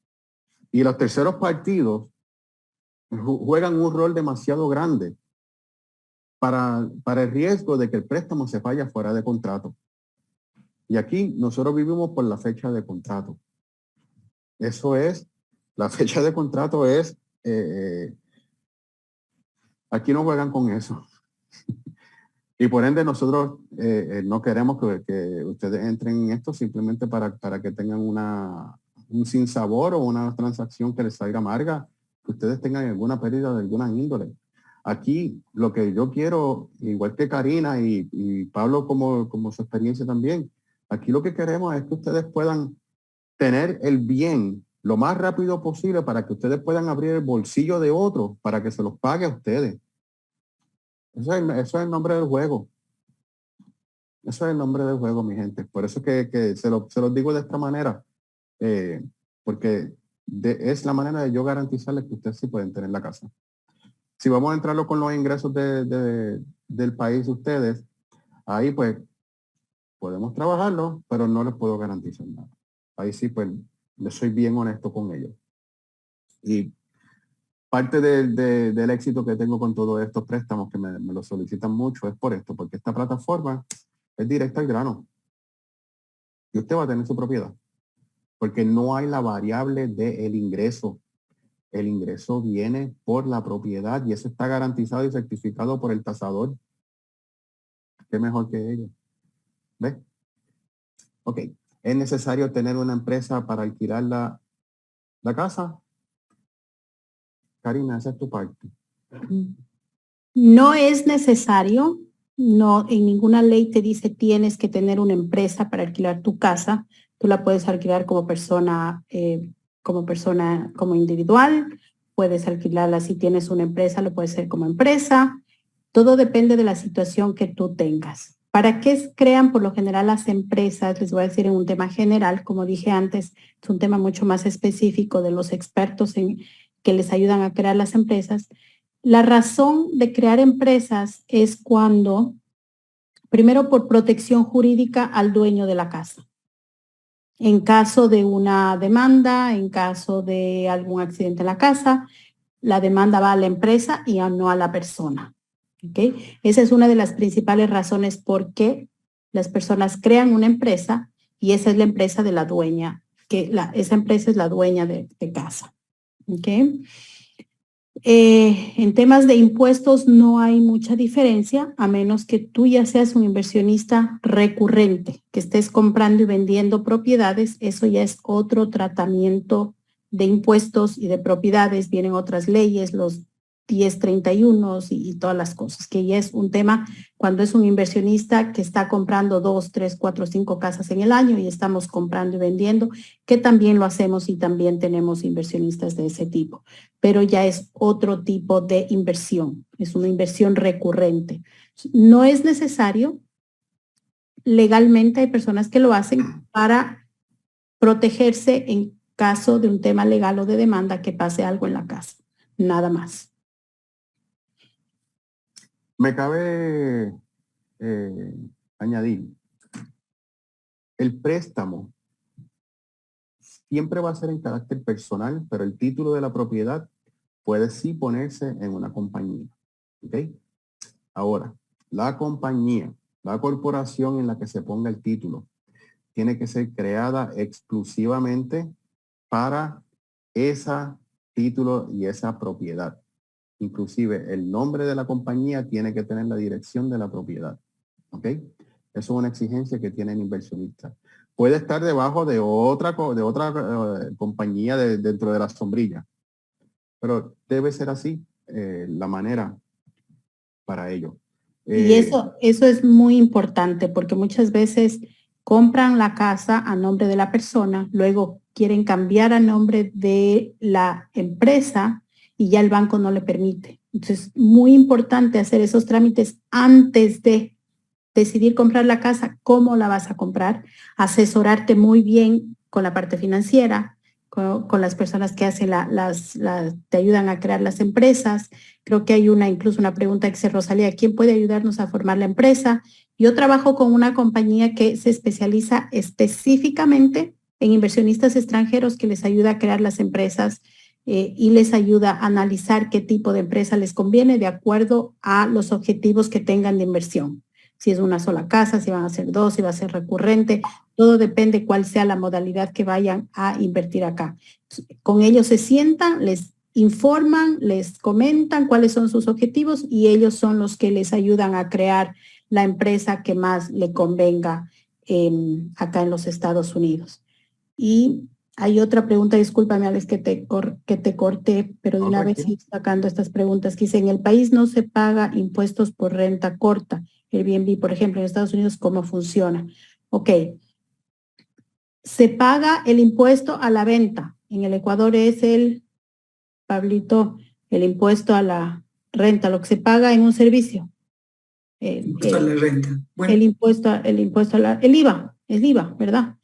S3: y los terceros partidos juegan un rol demasiado grande para el riesgo de que el préstamo se vaya fuera de contrato. Y aquí nosotros vivimos por la fecha de contrato. Eso es, la fecha de contrato es, aquí no juegan con eso. Y por ende nosotros no queremos que ustedes entren en esto simplemente para que tengan un sinsabor o una transacción que les salga amarga, que ustedes tengan alguna pérdida de alguna índole. Aquí lo que yo quiero, igual que Karina y Pablo como su experiencia también, aquí lo que queremos es que ustedes puedan tener el bien lo más rápido posible para que ustedes puedan abrir el bolsillo de otros para que se los pague a ustedes. Eso es el nombre del juego. Eso es el nombre del juego, mi gente. Por eso que se los digo de esta manera, porque es la manera de yo garantizarles que ustedes sí pueden tener la casa. Si vamos a entrarlo con los ingresos del país de ustedes, ahí pues podemos trabajarlo, pero no les puedo garantizar nada. Ahí sí, pues, les soy bien honesto con ellos. Y parte del éxito que tengo con todos estos préstamos que me lo solicitan mucho es por esto, porque esta plataforma es directa al grano. Y usted va a tener su propiedad. Porque no hay la variable del ingreso. El ingreso viene por la propiedad y eso está garantizado y certificado por el tasador. ¿Qué mejor que ellos? ¿Ves? Ok. ¿Es necesario tener una empresa para alquilar la casa? Karina, esa es tu parte.
S1: No es necesario, no, en ninguna ley te dice tienes que tener una empresa para alquilar tu casa. Tú la puedes alquilar como persona, como individual. Puedes alquilarla si tienes una empresa, lo puedes hacer como empresa. Todo depende de la situación que tú tengas. ¿Para qué crean por lo general las empresas? Les voy a decir en un tema general, como dije antes, es un tema mucho más específico de los expertos que les ayudan a crear las empresas. La razón de crear empresas es cuando, primero por protección jurídica al dueño de la casa. En caso de una demanda, en caso de algún accidente en la casa, la demanda va a la empresa y no a la persona. ¿Okay? Esa es una de las principales razones por qué las personas crean una empresa y esa es la empresa de la dueña, esa empresa es la dueña de casa. ¿Okay? En temas de impuestos no hay mucha diferencia, a menos que tú ya seas un inversionista recurrente, que estés comprando y vendiendo propiedades, eso ya es otro tratamiento de impuestos y de propiedades, vienen otras leyes, los 1031 y todas las cosas, que ya es un tema cuando es un inversionista que está comprando 2, 3, 4, 5 casas en el año y estamos comprando y vendiendo, que también lo hacemos y también tenemos inversionistas de ese tipo, pero ya es otro tipo de inversión, es una inversión recurrente. No es necesario, legalmente hay personas que lo hacen para protegerse en caso de un tema legal o de demanda que pase algo en la casa, nada más.
S3: Me cabe añadir, el préstamo siempre va a ser en carácter personal, pero el título de la propiedad puede sí ponerse en una compañía. ¿Ok? Ahora, la compañía, la corporación en la que se ponga el título, tiene que ser creada exclusivamente para ese título y esa propiedad. Inclusive el nombre de la compañía tiene que tener la dirección de la propiedad. ¿Ok? Eso es una exigencia que tienen inversionistas. Puede estar debajo de otra compañía dentro de la sombrilla, pero debe ser así la manera para ello.
S1: Y eso es muy importante porque muchas veces compran la casa a nombre de la persona, luego quieren cambiar a nombre de la empresa y ya el banco no le permite. Entonces, muy importante hacer esos trámites antes de decidir comprar la casa, cómo la vas a comprar, asesorarte muy bien con la parte financiera, con las personas que hacen te ayudan a crear las empresas. Creo que hay incluso una pregunta que se Rosalía, ¿quién puede ayudarnos a formar la empresa? Yo trabajo con una compañía que se especializa específicamente en inversionistas extranjeros que les ayuda a crear las empresas y les ayuda a analizar qué tipo de empresa les conviene de acuerdo a los objetivos que tengan de inversión. Si es una sola casa, si van a ser dos, si va a ser recurrente, todo depende cuál sea la modalidad que vayan a invertir acá. Con ellos se sientan, les informan, les comentan cuáles son sus objetivos y ellos son los que les ayudan a crear la empresa que más le convenga acá en los Estados Unidos. Y hay otra pregunta, discúlpame Alex que te corté, pero de una vez ir sacando estas preguntas que dice, en el país no se paga impuestos por renta corta. Airbnb, por ejemplo, en Estados Unidos, ¿cómo funciona? Ok. Se paga el impuesto a la venta. En el Ecuador es Pablito, el impuesto a la renta, lo que se paga en un servicio.
S4: Impuesto a la renta. Bueno.
S1: El impuesto el IVA, es IVA, ¿verdad?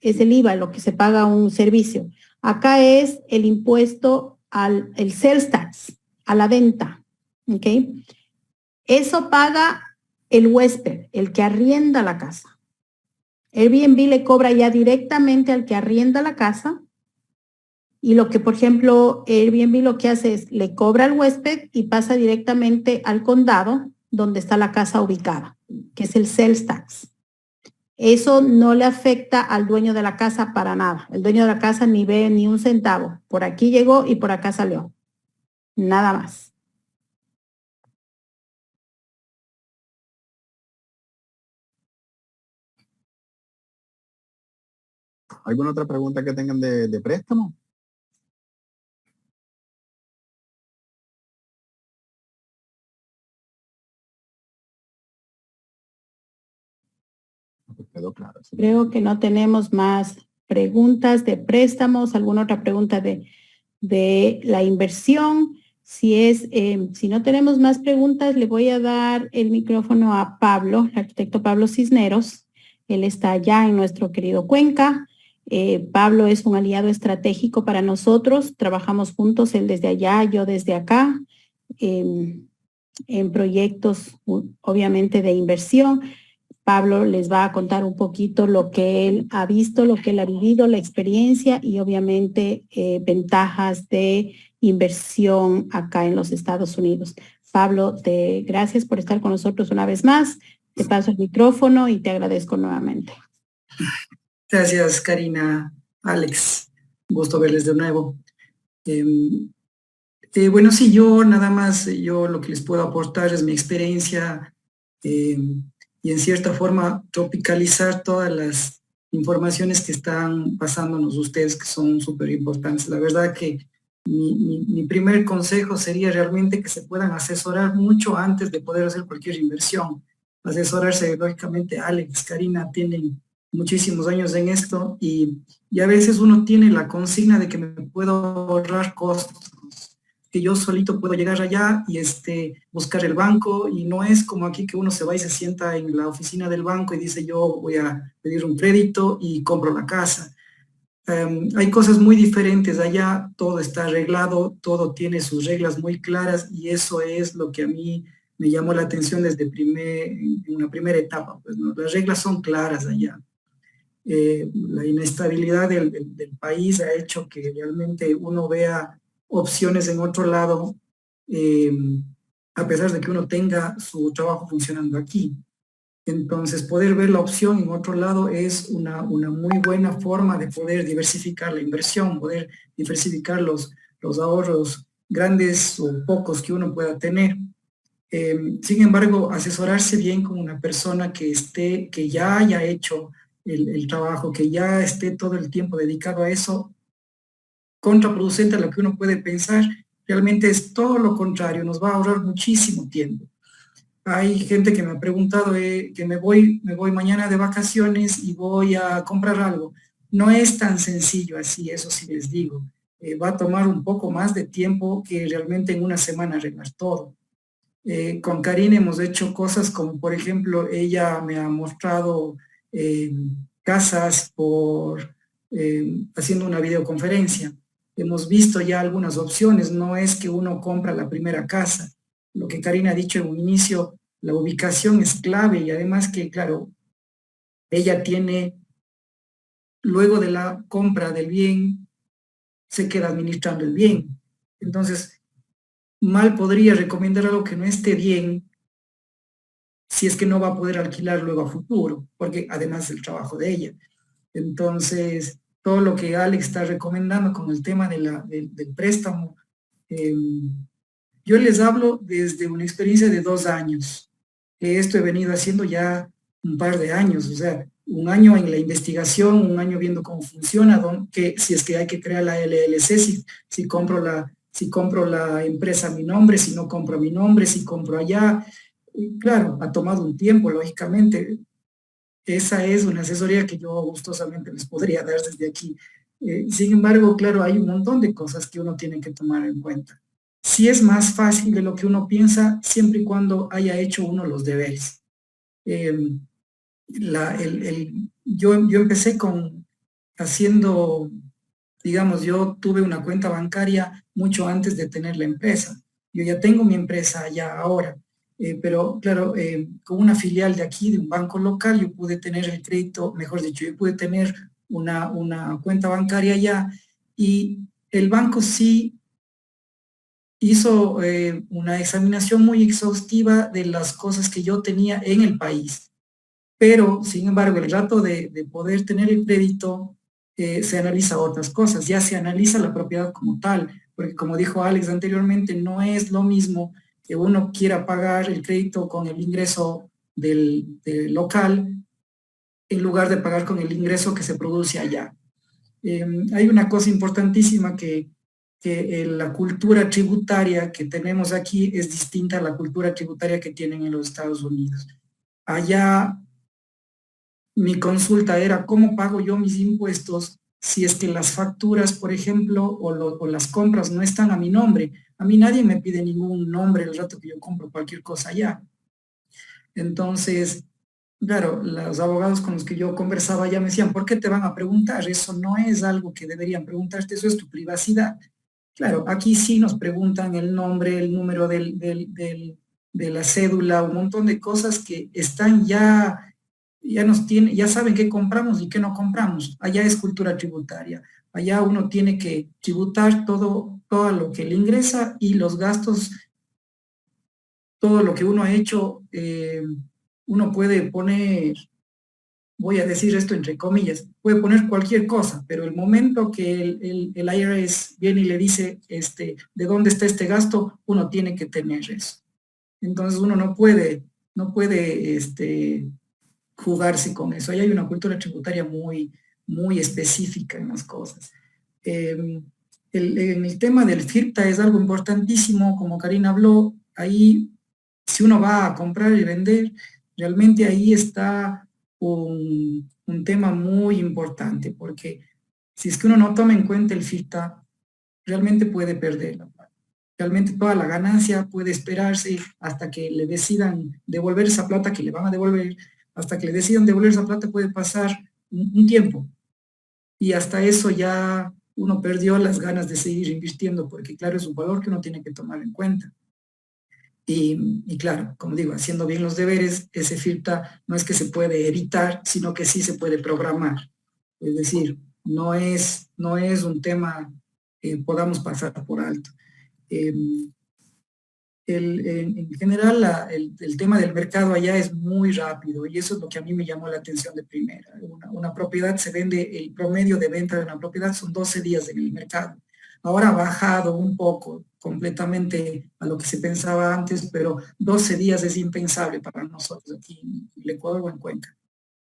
S1: Es el IVA lo que se paga a un servicio. Acá es el impuesto el sales tax, a la venta, ¿ok? Eso paga el huésped, el que arrienda la casa. Airbnb le cobra ya directamente al que arrienda la casa y lo que, por ejemplo, Airbnb lo que hace es le cobra al huésped y pasa directamente al condado donde está la casa ubicada, que es el sales tax. Eso no le afecta al dueño de la casa para nada. El dueño de la casa ni ve ni un centavo. Por aquí llegó y por acá salió. Nada más.
S3: ¿Alguna otra pregunta que tengan de préstamo? Quedó claro.
S1: Creo que no tenemos más preguntas de préstamos. ¿Alguna otra pregunta de la inversión? Si no tenemos más preguntas, le voy a dar el micrófono a Pablo, el arquitecto Pablo Cisneros. Él está allá en nuestro querido Cuenca. Pablo es un aliado estratégico para nosotros. Trabajamos juntos, él desde allá, yo desde acá, en proyectos, obviamente, de inversión. Pablo les va a contar un poquito lo que él ha visto, lo que él ha vivido, la experiencia y obviamente ventajas de inversión acá en los Estados Unidos. Pablo, gracias por estar con nosotros una vez más. Te paso el micrófono y te agradezco nuevamente.
S4: Gracias, Karina, Alex. Un gusto verles de nuevo. Bueno, sí, yo lo que les puedo aportar es mi experiencia y en cierta forma tropicalizar todas las informaciones que están pasándonos ustedes, que son súper importantes. La verdad que mi primer consejo sería realmente que se puedan asesorar mucho antes de poder hacer cualquier inversión. Asesorarse, lógicamente, Alex, Karina, tienen muchísimos años en esto y a veces uno tiene la consigna de que me puedo ahorrar costos, que yo solito puedo llegar allá y buscar el banco, y no es como aquí que uno se va y se sienta en la oficina del banco y dice yo voy a pedir un crédito y compro la casa. Hay cosas muy diferentes allá, todo está arreglado, todo tiene sus reglas muy claras y eso es lo que a mí me llamó la atención desde en una primera etapa. Pues, ¿no? Las reglas son claras allá. La inestabilidad del país ha hecho que realmente uno vea opciones en otro lado, a pesar de que uno tenga su trabajo funcionando aquí. Entonces, poder ver la opción en otro lado es una muy buena forma de poder diversificar la inversión, poder diversificar los ahorros grandes o pocos que uno pueda tener. Sin embargo, asesorarse bien con una persona que ya haya hecho el trabajo, que ya esté todo el tiempo dedicado a eso, contraproducente a lo que uno puede pensar, realmente es todo lo contrario, nos va a ahorrar muchísimo tiempo. Hay gente que me ha preguntado que me voy mañana de vacaciones y voy a comprar algo. No es tan sencillo así, eso sí les digo. Va a tomar un poco más de tiempo que realmente en una semana arreglar todo. Con Karina hemos hecho cosas como, por ejemplo, ella me ha mostrado casas haciendo una videoconferencia. Hemos visto ya algunas opciones, no es que uno compra la primera casa. Lo que Karina ha dicho en un inicio, la ubicación es clave y además que, claro, ella tiene, luego de la compra del bien, se queda administrando el bien. Entonces, mal podría recomendar algo que no esté bien si es que no va a poder alquilar luego a futuro, porque además del trabajo de ella. Entonces, todo lo que Alex está recomendando con el tema del préstamo, yo les hablo desde una experiencia de 2 años, que esto he venido haciendo ya un par de años, o sea, un año en la investigación, un año viendo cómo funciona, que si es que hay que crear la LLC, si compro la empresa a mi nombre, si no compro a mi nombre, si compro allá. Y claro, ha tomado un tiempo, lógicamente. Esa es una asesoría que yo gustosamente les podría dar desde aquí. Sin embargo, claro, hay un montón de cosas que uno tiene que tomar en cuenta. Sí es más fácil de lo que uno piensa siempre y cuando haya hecho uno los deberes. Yo empecé haciendo, digamos, yo tuve una cuenta bancaria mucho antes de tener la empresa. Yo ya tengo mi empresa ya ahora, pero claro, con una filial de aquí, de un banco local, yo pude tener el crédito, mejor dicho, yo pude tener una cuenta bancaria ya y el banco sí hizo una examinación muy exhaustiva de las cosas que yo tenía en el país. Pero, sin embargo, el rato de poder tener el crédito, se analiza otras cosas, ya se analiza la propiedad como tal, porque como dijo Alex anteriormente, no es lo mismo que uno quiera pagar el crédito con el ingreso del local en lugar de pagar con el ingreso que se produce allá. Hay una cosa importantísima que la cultura tributaria que tenemos aquí es distinta a la cultura tributaria que tienen en los Estados Unidos. Allá mi consulta era cómo pago yo mis impuestos si es que las facturas, por ejemplo, o las compras no están a mi nombre. A mí nadie me pide ningún nombre el rato que yo compro cualquier cosa allá. Entonces, claro, los abogados con los que yo conversaba ya me decían, ¿por qué te van a preguntar? Eso no es algo que deberían preguntarte, eso es tu privacidad. Claro, aquí sí nos preguntan el nombre, el número de la cédula, un montón de cosas que están ya saben qué compramos y qué no compramos. Allá es cultura tributaria. Allá uno tiene que tributar todo lo que le ingresa y los gastos, todo lo que uno ha hecho, uno puede poner, voy a decir esto entre comillas, puede poner cualquier cosa, pero el momento que el IRS viene y le dice de dónde está este gasto, uno tiene que tener eso. Entonces uno no puede jugarse con eso. Ahí hay una cultura tributaria muy, muy específica en las cosas. En el tema del FIRPTA es algo importantísimo, como Karina habló, ahí si uno va a comprar y vender, realmente ahí está un tema muy importante, porque si es que uno no toma en cuenta el FIRPTA, realmente puede perderla. Realmente toda la ganancia puede esperarse hasta que le decidan devolver esa plata que le van a devolver, hasta que le decidan devolver esa plata puede pasar un tiempo. Y hasta eso ya uno perdió las ganas de seguir invirtiendo, porque claro, es un valor que uno tiene que tomar en cuenta. Y claro, como digo, haciendo bien los deberes, ese FIRPTA no es que se puede evitar, sino que sí se puede programar. Es decir, no es un tema podamos pasar por alto. En general, el tema del mercado allá es muy rápido y eso es lo que a mí me llamó la atención de primera. Una propiedad se vende, el promedio de venta de una propiedad son 12 días en el mercado. Ahora ha bajado un poco completamente a lo que se pensaba antes, pero 12 días es impensable para nosotros aquí en el Ecuador o en Cuenca.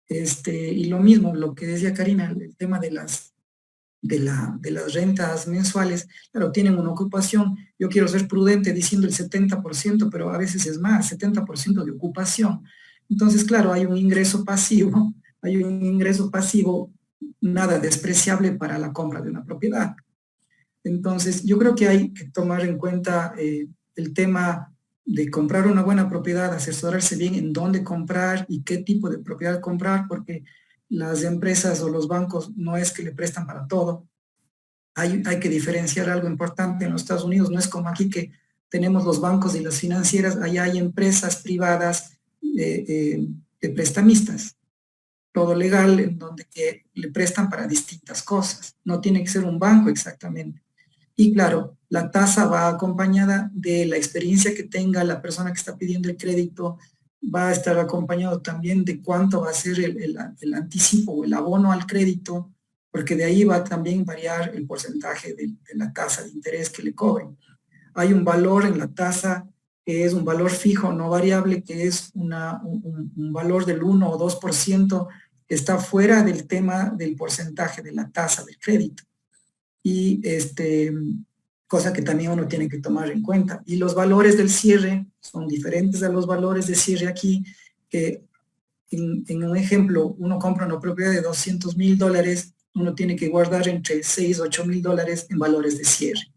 S4: Y lo mismo, lo que decía Karina, el tema de las rentas mensuales, claro, tienen una ocupación. Yo quiero ser prudente diciendo el 70%, pero a veces es más, 70% de ocupación. Entonces, claro, hay un ingreso pasivo nada despreciable para la compra de una propiedad. Entonces, yo creo que hay que tomar en cuenta el tema de comprar una buena propiedad, asesorarse bien en dónde comprar y qué tipo de propiedad comprar, porque las empresas o los bancos no es que le prestan para todo. Hay que diferenciar algo importante en los Estados Unidos. No es como aquí que tenemos los bancos y las financieras. Allá hay empresas privadas de prestamistas. Todo legal, en donde que le prestan para distintas cosas. No tiene que ser un banco exactamente. Y claro, la tasa va acompañada de la experiencia que tenga la persona que está pidiendo el crédito, va a estar acompañado también de cuánto va a ser el anticipo o el abono al crédito, porque de ahí va a también variar el porcentaje de la tasa de interés que le cobren. Hay un valor en la tasa que es un valor fijo, no variable, que es un valor del 1 o 2%, que está fuera del tema del porcentaje de la tasa del crédito. Y cosa que también uno tiene que tomar en cuenta. Y los valores del cierre son diferentes a los valores de cierre aquí, que en un ejemplo, uno compra una propiedad de $200,000, uno tiene que guardar entre 6 y 8,000 dólares en valores de cierre.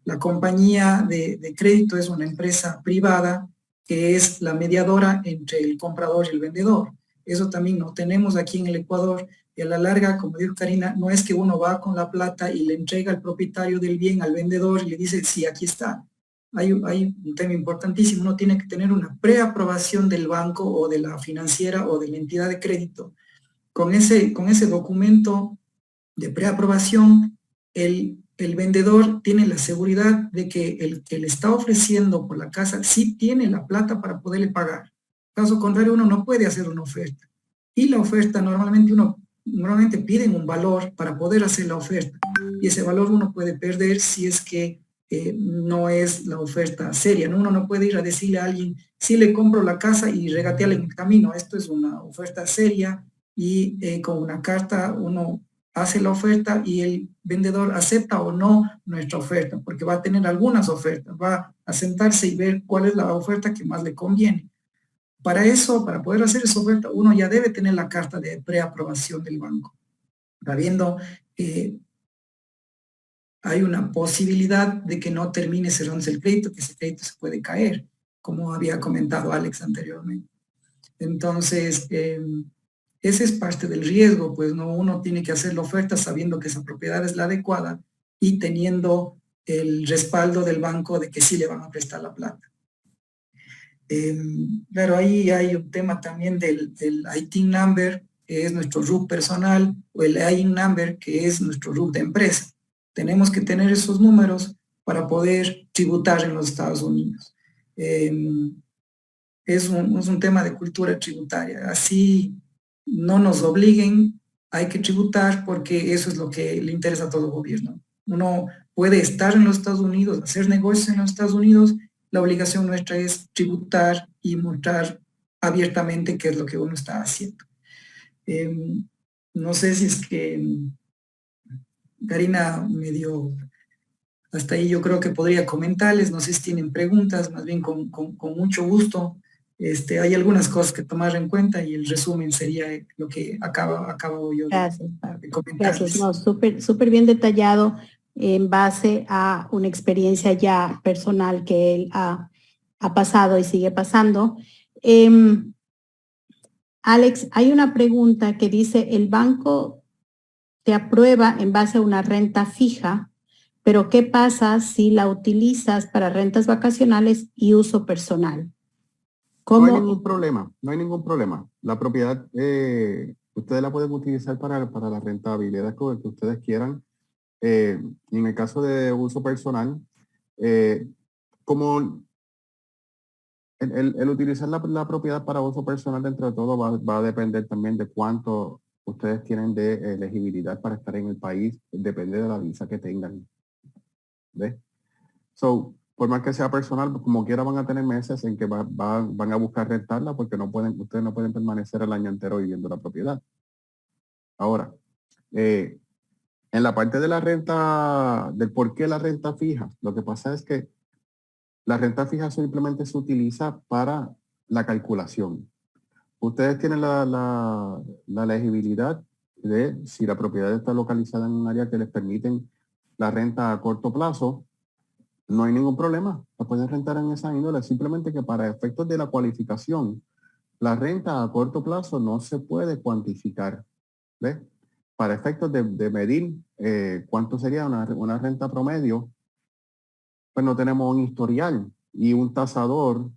S4: La compañía de crédito es una empresa privada que es la mediadora entre el comprador y el vendedor. Eso también no tenemos aquí en el Ecuador. Y a la larga, como dijo Karina, no es que uno va con la plata y le entrega al propietario del bien al vendedor y le dice, sí, aquí está. Hay un tema importantísimo, uno tiene que tener una preaprobación del banco o de la financiera o de la entidad de crédito. Con ese documento de preaprobación, el vendedor tiene la seguridad de que el que le está ofreciendo por la casa sí tiene la plata para poderle pagar. Caso contrario, uno no puede hacer una oferta. Y la oferta normalmente piden un valor para poder hacer la oferta. Y ese valor uno puede perder si es que no es la oferta seria. ¿No? Uno no puede ir a decirle a alguien, sí le compro la casa y regatearle en el camino. Esto es una oferta seria y con una carta uno hace la oferta y el vendedor acepta o no nuestra oferta, porque va a tener algunas ofertas, va a sentarse y ver cuál es la oferta que más le conviene. Para eso, para poder hacer esa oferta, uno ya debe tener la carta de preaprobación del banco, sabiendo que hay una posibilidad de que no termine cerrándose el crédito, que ese crédito se puede caer, como había comentado Alex anteriormente. Entonces, ese es parte del riesgo, pues no, uno tiene que hacer la oferta sabiendo que esa propiedad es la adecuada y teniendo el respaldo del banco de que sí le van a prestar la plata. Claro, ahí hay un tema también del ITIN number, que es nuestro RUC personal, o el IN number, que es nuestro RUC de empresa. Tenemos que tener esos números para poder tributar en los Estados Unidos. Es un tema de cultura tributaria. Así no nos obliguen, hay que tributar porque eso es lo que le interesa a todo gobierno. Uno puede estar en los Estados Unidos, hacer negocios en los Estados Unidos. La obligación nuestra es tributar y mostrar abiertamente qué es lo que uno está haciendo. No sé si es que Karina me dio hasta ahí, yo creo que podría comentarles, no sé si tienen preguntas, más bien con mucho gusto. Hay algunas cosas que tomar en cuenta y el resumen sería lo que acabo yo de comentarles.
S1: Gracias, no, súper bien detallado en base a una experiencia ya personal que él ha pasado y sigue pasando. Alex, hay una pregunta que dice, el banco te aprueba en base a una renta fija, pero ¿qué pasa si la utilizas para rentas vacacionales y uso personal? ¿Cómo?
S3: No hay ningún problema. La propiedad, ustedes la pueden utilizar para la rentabilidad que ustedes quieran. en el caso de uso personal, como el utilizar la propiedad para uso personal, dentro de todo, va a depender también de cuánto ustedes tienen de elegibilidad para estar en el país, depende de la visa que tengan. ¿Ves? So, por más que sea personal, como quiera van a tener meses en que van a buscar rentarla porque ustedes no pueden permanecer el año entero viviendo la propiedad. Ahora, en la parte de la renta, del por qué la renta fija, lo que pasa es que la renta fija simplemente se utiliza para la calculación. Ustedes tienen la elegibilidad de si la propiedad está localizada en un área que les permiten la renta a corto plazo. No hay ningún problema, la pueden rentar en esa índole, simplemente que para efectos de la cualificación, la renta a corto plazo no se puede cuantificar. ¿Ves? Para efectos de medir cuánto sería una renta promedio, pues no tenemos un historial y un tasador,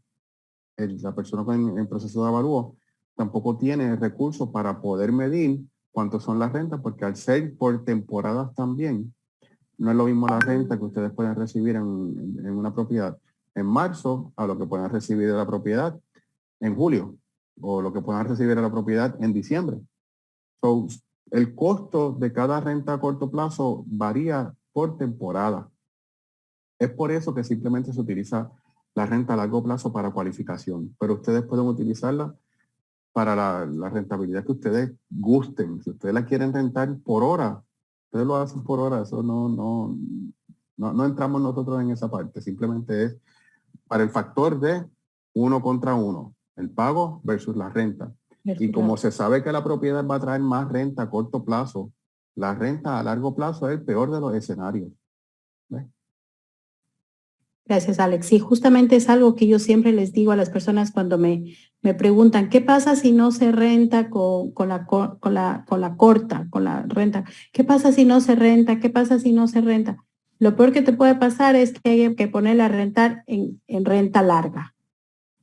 S3: la persona en proceso de avalúo, tampoco tiene recursos para poder medir cuánto son las rentas, porque al ser por temporadas también, no es lo mismo la renta que ustedes pueden recibir en una propiedad en marzo a lo que puedan recibir de la propiedad en julio o lo que puedan recibir de la propiedad en diciembre. So, el costo de cada renta a corto plazo varía por temporada. Es por eso que simplemente se utiliza la renta a largo plazo para cualificación, pero ustedes pueden utilizarla para la rentabilidad que ustedes gusten. Si ustedes la quieren rentar por hora, ustedes lo hacen por hora, eso no entramos nosotros en esa parte, simplemente es para el factor de 1 contra 1, el pago versus la renta. Y como se sabe que la propiedad va a traer más renta a corto plazo, la renta a largo plazo es el peor de los escenarios. ¿Ves?
S1: Gracias, Alex. Sí, justamente es algo que yo siempre les digo a las personas cuando me preguntan, ¿qué pasa si no se renta con la corta, con la renta? ¿Qué pasa si no se renta? ¿Qué pasa si no se renta? Lo peor que te puede pasar es que hay que ponerla a rentar en renta larga.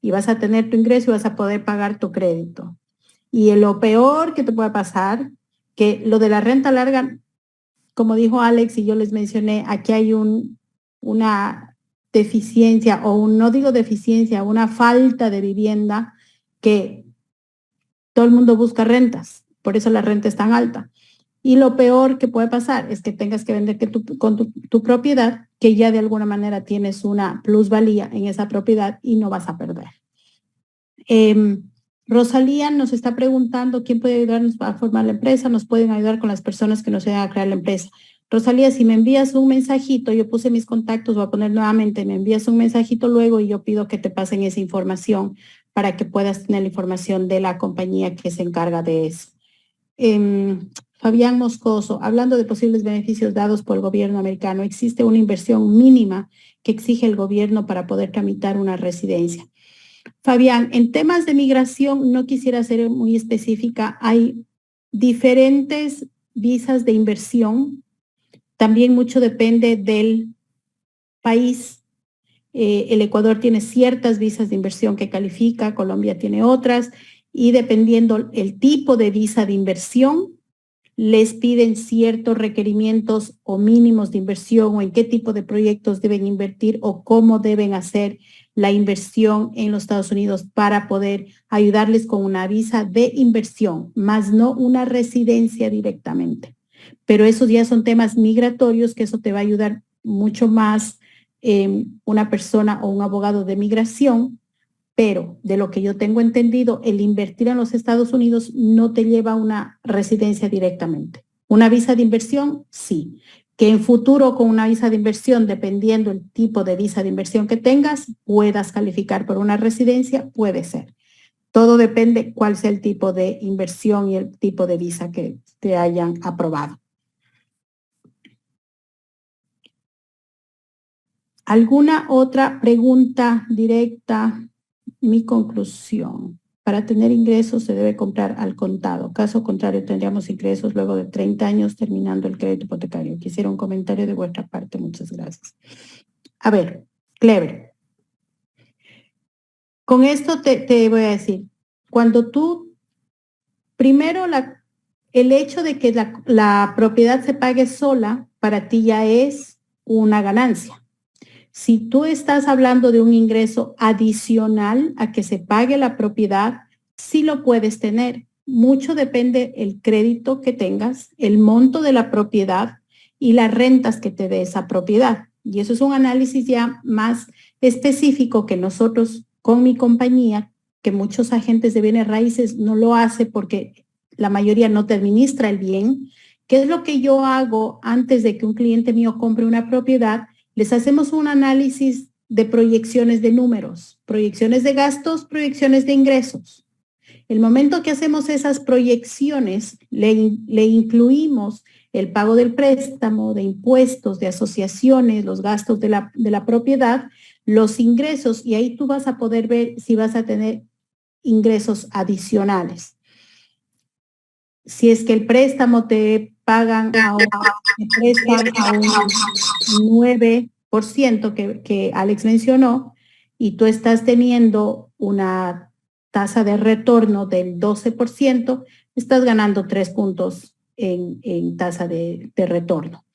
S1: Y vas a tener tu ingreso y vas a poder pagar tu crédito. Y lo peor que te puede pasar, que lo de la renta larga, como dijo Alex y yo les mencioné, aquí hay una deficiencia o no digo deficiencia, una falta de vivienda que todo el mundo busca rentas, por eso la renta es tan alta. Y lo peor que puede pasar es que tengas que vender tu propiedad, que ya de alguna manera tienes una plusvalía en esa propiedad y no vas a perder. Rosalía nos está preguntando quién puede ayudarnos a formar la empresa, nos pueden ayudar con las personas que nos ayudan a crear la empresa. Rosalía, si me envías un mensajito, yo puse mis contactos, voy a poner nuevamente, me envías un mensajito luego y yo pido que te pasen esa información para que puedas tener la información de la compañía que se encarga de eso. Fabián Moscoso, hablando de posibles beneficios dados por el gobierno americano, ¿existe una inversión mínima que exige el gobierno para poder tramitar una residencia? Fabián, en temas de migración no quisiera ser muy específica, hay diferentes visas de inversión. También mucho depende del país. El Ecuador tiene ciertas visas de inversión que califica, Colombia tiene otras, y dependiendo el tipo de visa de inversión, les piden ciertos requerimientos o mínimos de inversión o en qué tipo de proyectos deben invertir o cómo deben hacer la inversión en los Estados Unidos para poder ayudarles con una visa de inversión, más no una residencia directamente. Pero esos ya son temas migratorios que eso te va a ayudar mucho más una persona o un abogado de migración, pero de lo que yo tengo entendido, el invertir en los Estados Unidos no te lleva a una residencia directamente. Una visa de inversión, sí. Que en futuro con una visa de inversión, dependiendo el tipo de visa de inversión que tengas, puedas calificar por una residencia, puede ser. Todo depende cuál sea el tipo de inversión y el tipo de visa que te hayan aprobado. ¿Alguna otra pregunta directa? Mi conclusión. Para tener ingresos se debe comprar al contado. Caso contrario, tendríamos ingresos luego de 30 años terminando el crédito hipotecario. Quisiera un comentario de vuestra parte. Muchas gracias. A ver, Clever. Con esto te voy a decir, cuando tú, primero el hecho de que la propiedad se pague sola para ti ya es una ganancia. Si tú estás hablando de un ingreso adicional a que se pague la propiedad, sí lo puedes tener. Mucho depende el crédito que tengas, el monto de la propiedad y las rentas que te dé esa propiedad. Y eso es un análisis ya más específico que nosotros con mi compañía, que muchos agentes de bienes raíces no lo hace porque la mayoría no te administra el bien. ¿Qué es lo que yo hago antes de que un cliente mío compre una propiedad? Les hacemos un análisis de proyecciones de números, proyecciones de gastos, proyecciones de ingresos. El momento que hacemos esas proyecciones, le incluimos el pago del préstamo, de impuestos, de asociaciones, los gastos de la propiedad, los ingresos, y ahí tú vas a poder ver si vas a tener ingresos adicionales. Si es que el préstamo te pagan a un 9% que Alex mencionó, y tú estás teniendo una tasa de retorno del 12%, estás ganando 3 puntos en tasa de retorno.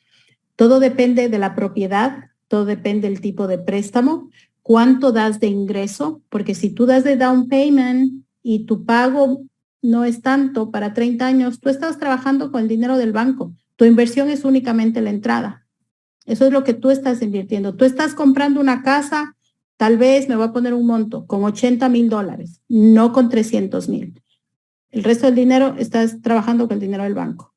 S1: Todo depende de la propiedad, todo depende del tipo de préstamo, cuánto das de ingreso, porque si tú das de down payment y tu pago no es tanto para 30 años, tú estás trabajando con el dinero del banco. Tu inversión es únicamente la entrada. Eso es lo que tú estás invirtiendo. Tú estás comprando una casa, tal vez me voy a poner un monto, con $80,000, no con 300,000. El resto del dinero estás trabajando con el dinero del banco.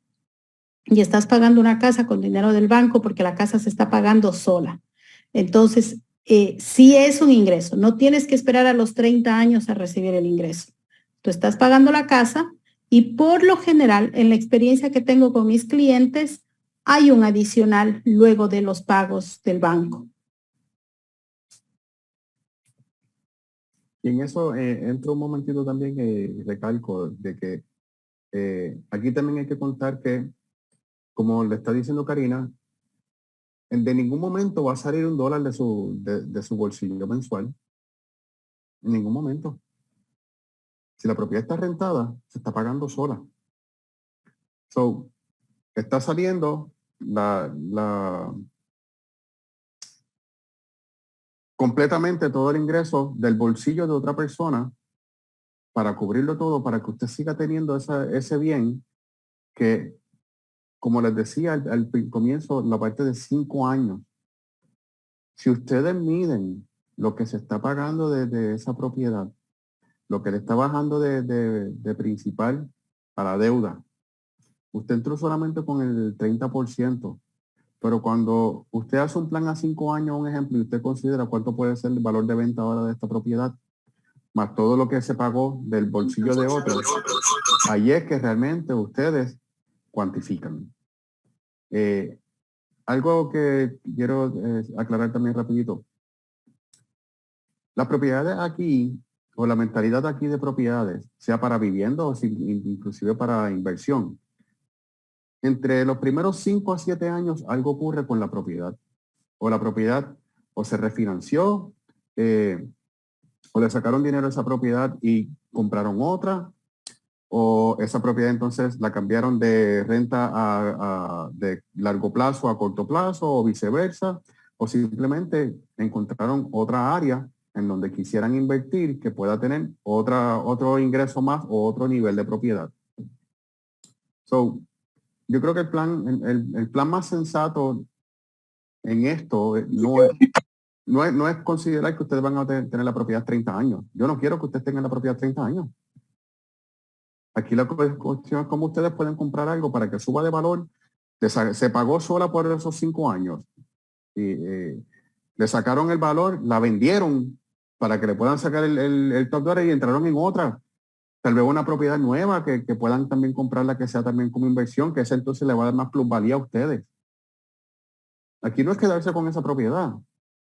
S1: Y estás pagando una casa con dinero del banco porque la casa se está pagando sola. Entonces, sí es un ingreso. No tienes que esperar a los 30 años a recibir el ingreso. Tú estás pagando la casa y por lo general, en la experiencia que tengo con mis clientes, hay un adicional luego de los pagos del banco.
S3: Y en eso entro un momentito también y recalco de que aquí también hay que contar que, como le está diciendo Karina, de ningún momento va a salir $1 de su bolsillo mensual. En ningún momento. Si la propiedad está rentada, se está pagando sola. So, está saliendo completamente todo el ingreso del bolsillo de otra persona para cubrirlo todo, para que usted siga teniendo ese bien que, como les decía al comienzo, la parte de 5 años. Si ustedes miden lo que se está pagando de esa propiedad, lo que le está bajando de principal a la deuda, usted entró solamente con el 30%, pero cuando usted hace un plan a 5 años, un ejemplo, y usted considera cuánto puede ser el valor de venta ahora de esta propiedad, más todo lo que se pagó del bolsillo de otros, ahí es que realmente ustedes cuantifican. Algo que quiero aclarar también rapidito. Las propiedades aquí, o la mentalidad aquí de propiedades, sea para vivienda o inclusive para inversión, entre los primeros 5 a 7 años algo ocurre con la propiedad. O la propiedad o se refinanció, o le sacaron dinero a esa propiedad y compraron otra, o esa propiedad entonces la cambiaron de renta de largo plazo a corto plazo, o viceversa, o simplemente encontraron otra área en donde quisieran invertir que pueda tener otro ingreso más o otro nivel de propiedad. So, yo creo que el plan más sensato en esto no es considerar que ustedes van a tener la propiedad 30 años. Yo no quiero que ustedes tengan la propiedad 30 años. Aquí la cuestión es cómo ustedes pueden comprar algo para que suba de valor. Se pagó sola por esos 5 años. Y, le sacaron el valor, la vendieron para que le puedan sacar el top dollar y entraron en otra. Tal vez una propiedad nueva que puedan también comprarla, que sea también como inversión, que ese entonces le va a dar más plusvalía a ustedes. Aquí no es quedarse con esa propiedad.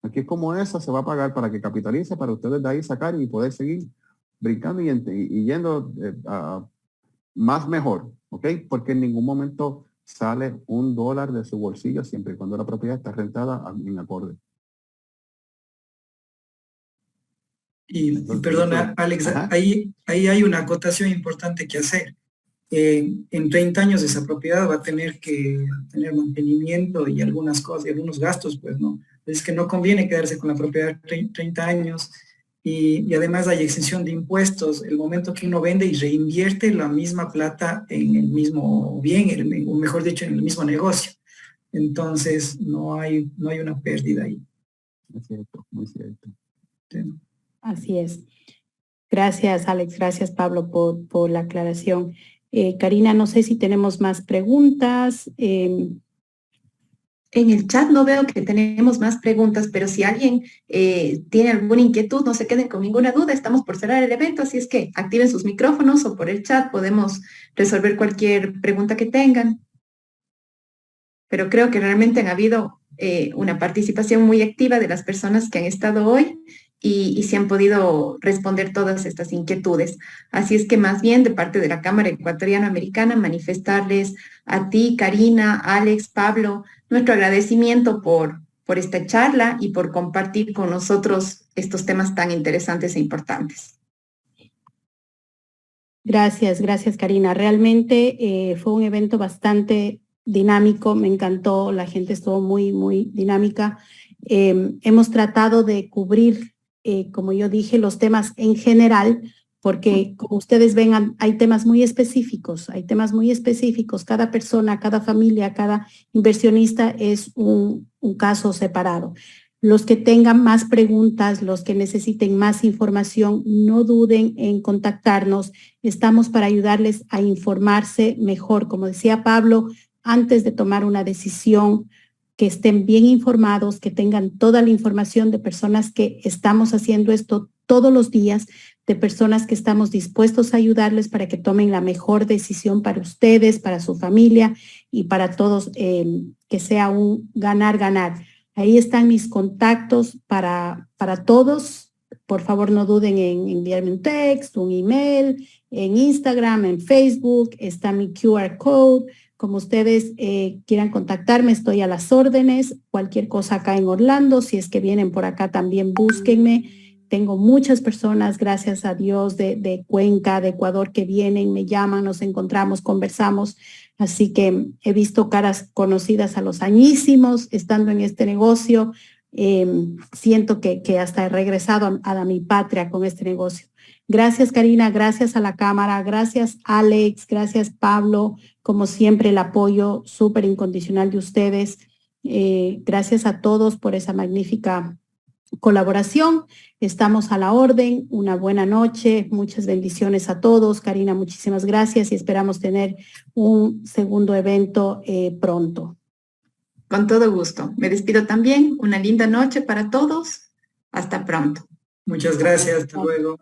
S3: Aquí es como esa se va a pagar para que capitalice, para ustedes de ahí sacar y poder seguir brincando y yendo a más mejor, ¿ok? Porque en ningún momento sale $1 de su bolsillo siempre y cuando la propiedad está rentada en acorde.
S4: Y perdona, Alex, ahí hay una acotación importante que hacer. en 30 años esa propiedad va a tener que tener mantenimiento y algunas cosas y algunos gastos, pues no. Es que no conviene quedarse con la propiedad 30 años y además hay exención de impuestos. El momento que uno vende y reinvierte la misma plata en el mismo bien, o mejor dicho, en el mismo negocio. Entonces no hay una pérdida ahí.
S3: Es cierto, muy cierto.
S4: Sí.
S1: Así es. Gracias, Alex. Gracias, Pablo, por la aclaración. Karina, no sé si tenemos más preguntas.
S2: En el chat no veo que tenemos más preguntas, pero si alguien tiene alguna inquietud, no se queden con ninguna duda. Estamos por cerrar el evento, así es que activen sus micrófonos o por el chat podemos resolver cualquier pregunta que tengan. Pero creo que realmente han habido una participación muy activa de las personas que han estado hoy y se han podido responder todas estas inquietudes. Así es que más bien de parte de la Cámara Ecuatoriano-Americana manifestarles a ti, Karina, Alex, Pablo, nuestro agradecimiento por esta charla y por compartir con nosotros estos temas tan interesantes e importantes.
S1: Gracias, gracias, Karina. Realmente fue un evento bastante dinámico, me encantó, la gente estuvo muy, muy dinámica. Hemos tratado de cubrir, como yo dije, los temas en general, porque como ustedes ven, hay temas muy específicos, cada persona, cada familia, cada inversionista es un caso separado. Los que tengan más preguntas, los que necesiten más información, no duden en contactarnos. Estamos para ayudarles a informarse mejor. Como decía Pablo, antes de tomar una decisión, que estén bien informados, que tengan toda la información de personas que estamos haciendo esto todos los días, de personas que estamos dispuestos a ayudarles para que tomen la mejor decisión para ustedes, para su familia y para todos, que sea un ganar-ganar. Ahí están mis contactos para todos. Por favor, no duden en enviarme un texto, un email, en Instagram, en Facebook, está mi QR code. Como ustedes quieran contactarme, estoy a las órdenes. Cualquier cosa acá en Orlando, si es que vienen por acá también búsquenme. Tengo muchas personas, gracias a Dios, de Cuenca, de Ecuador, que vienen, me llaman, nos encontramos, conversamos. Así que he visto caras conocidas a los añísimos estando en este negocio. Siento que hasta he regresado a mi patria con este negocio. Gracias, Karina, gracias a la Cámara, gracias, Alex, gracias, Pablo. Como siempre, el apoyo súper incondicional de ustedes. Gracias a todos por esa magnífica colaboración. Estamos a la orden. Una buena noche. Muchas bendiciones a todos. Karina, muchísimas gracias y esperamos tener un segundo evento pronto.
S2: Con todo gusto. Me despido también. Una linda noche para todos. Hasta pronto.
S4: Muchas gracias. Hasta luego.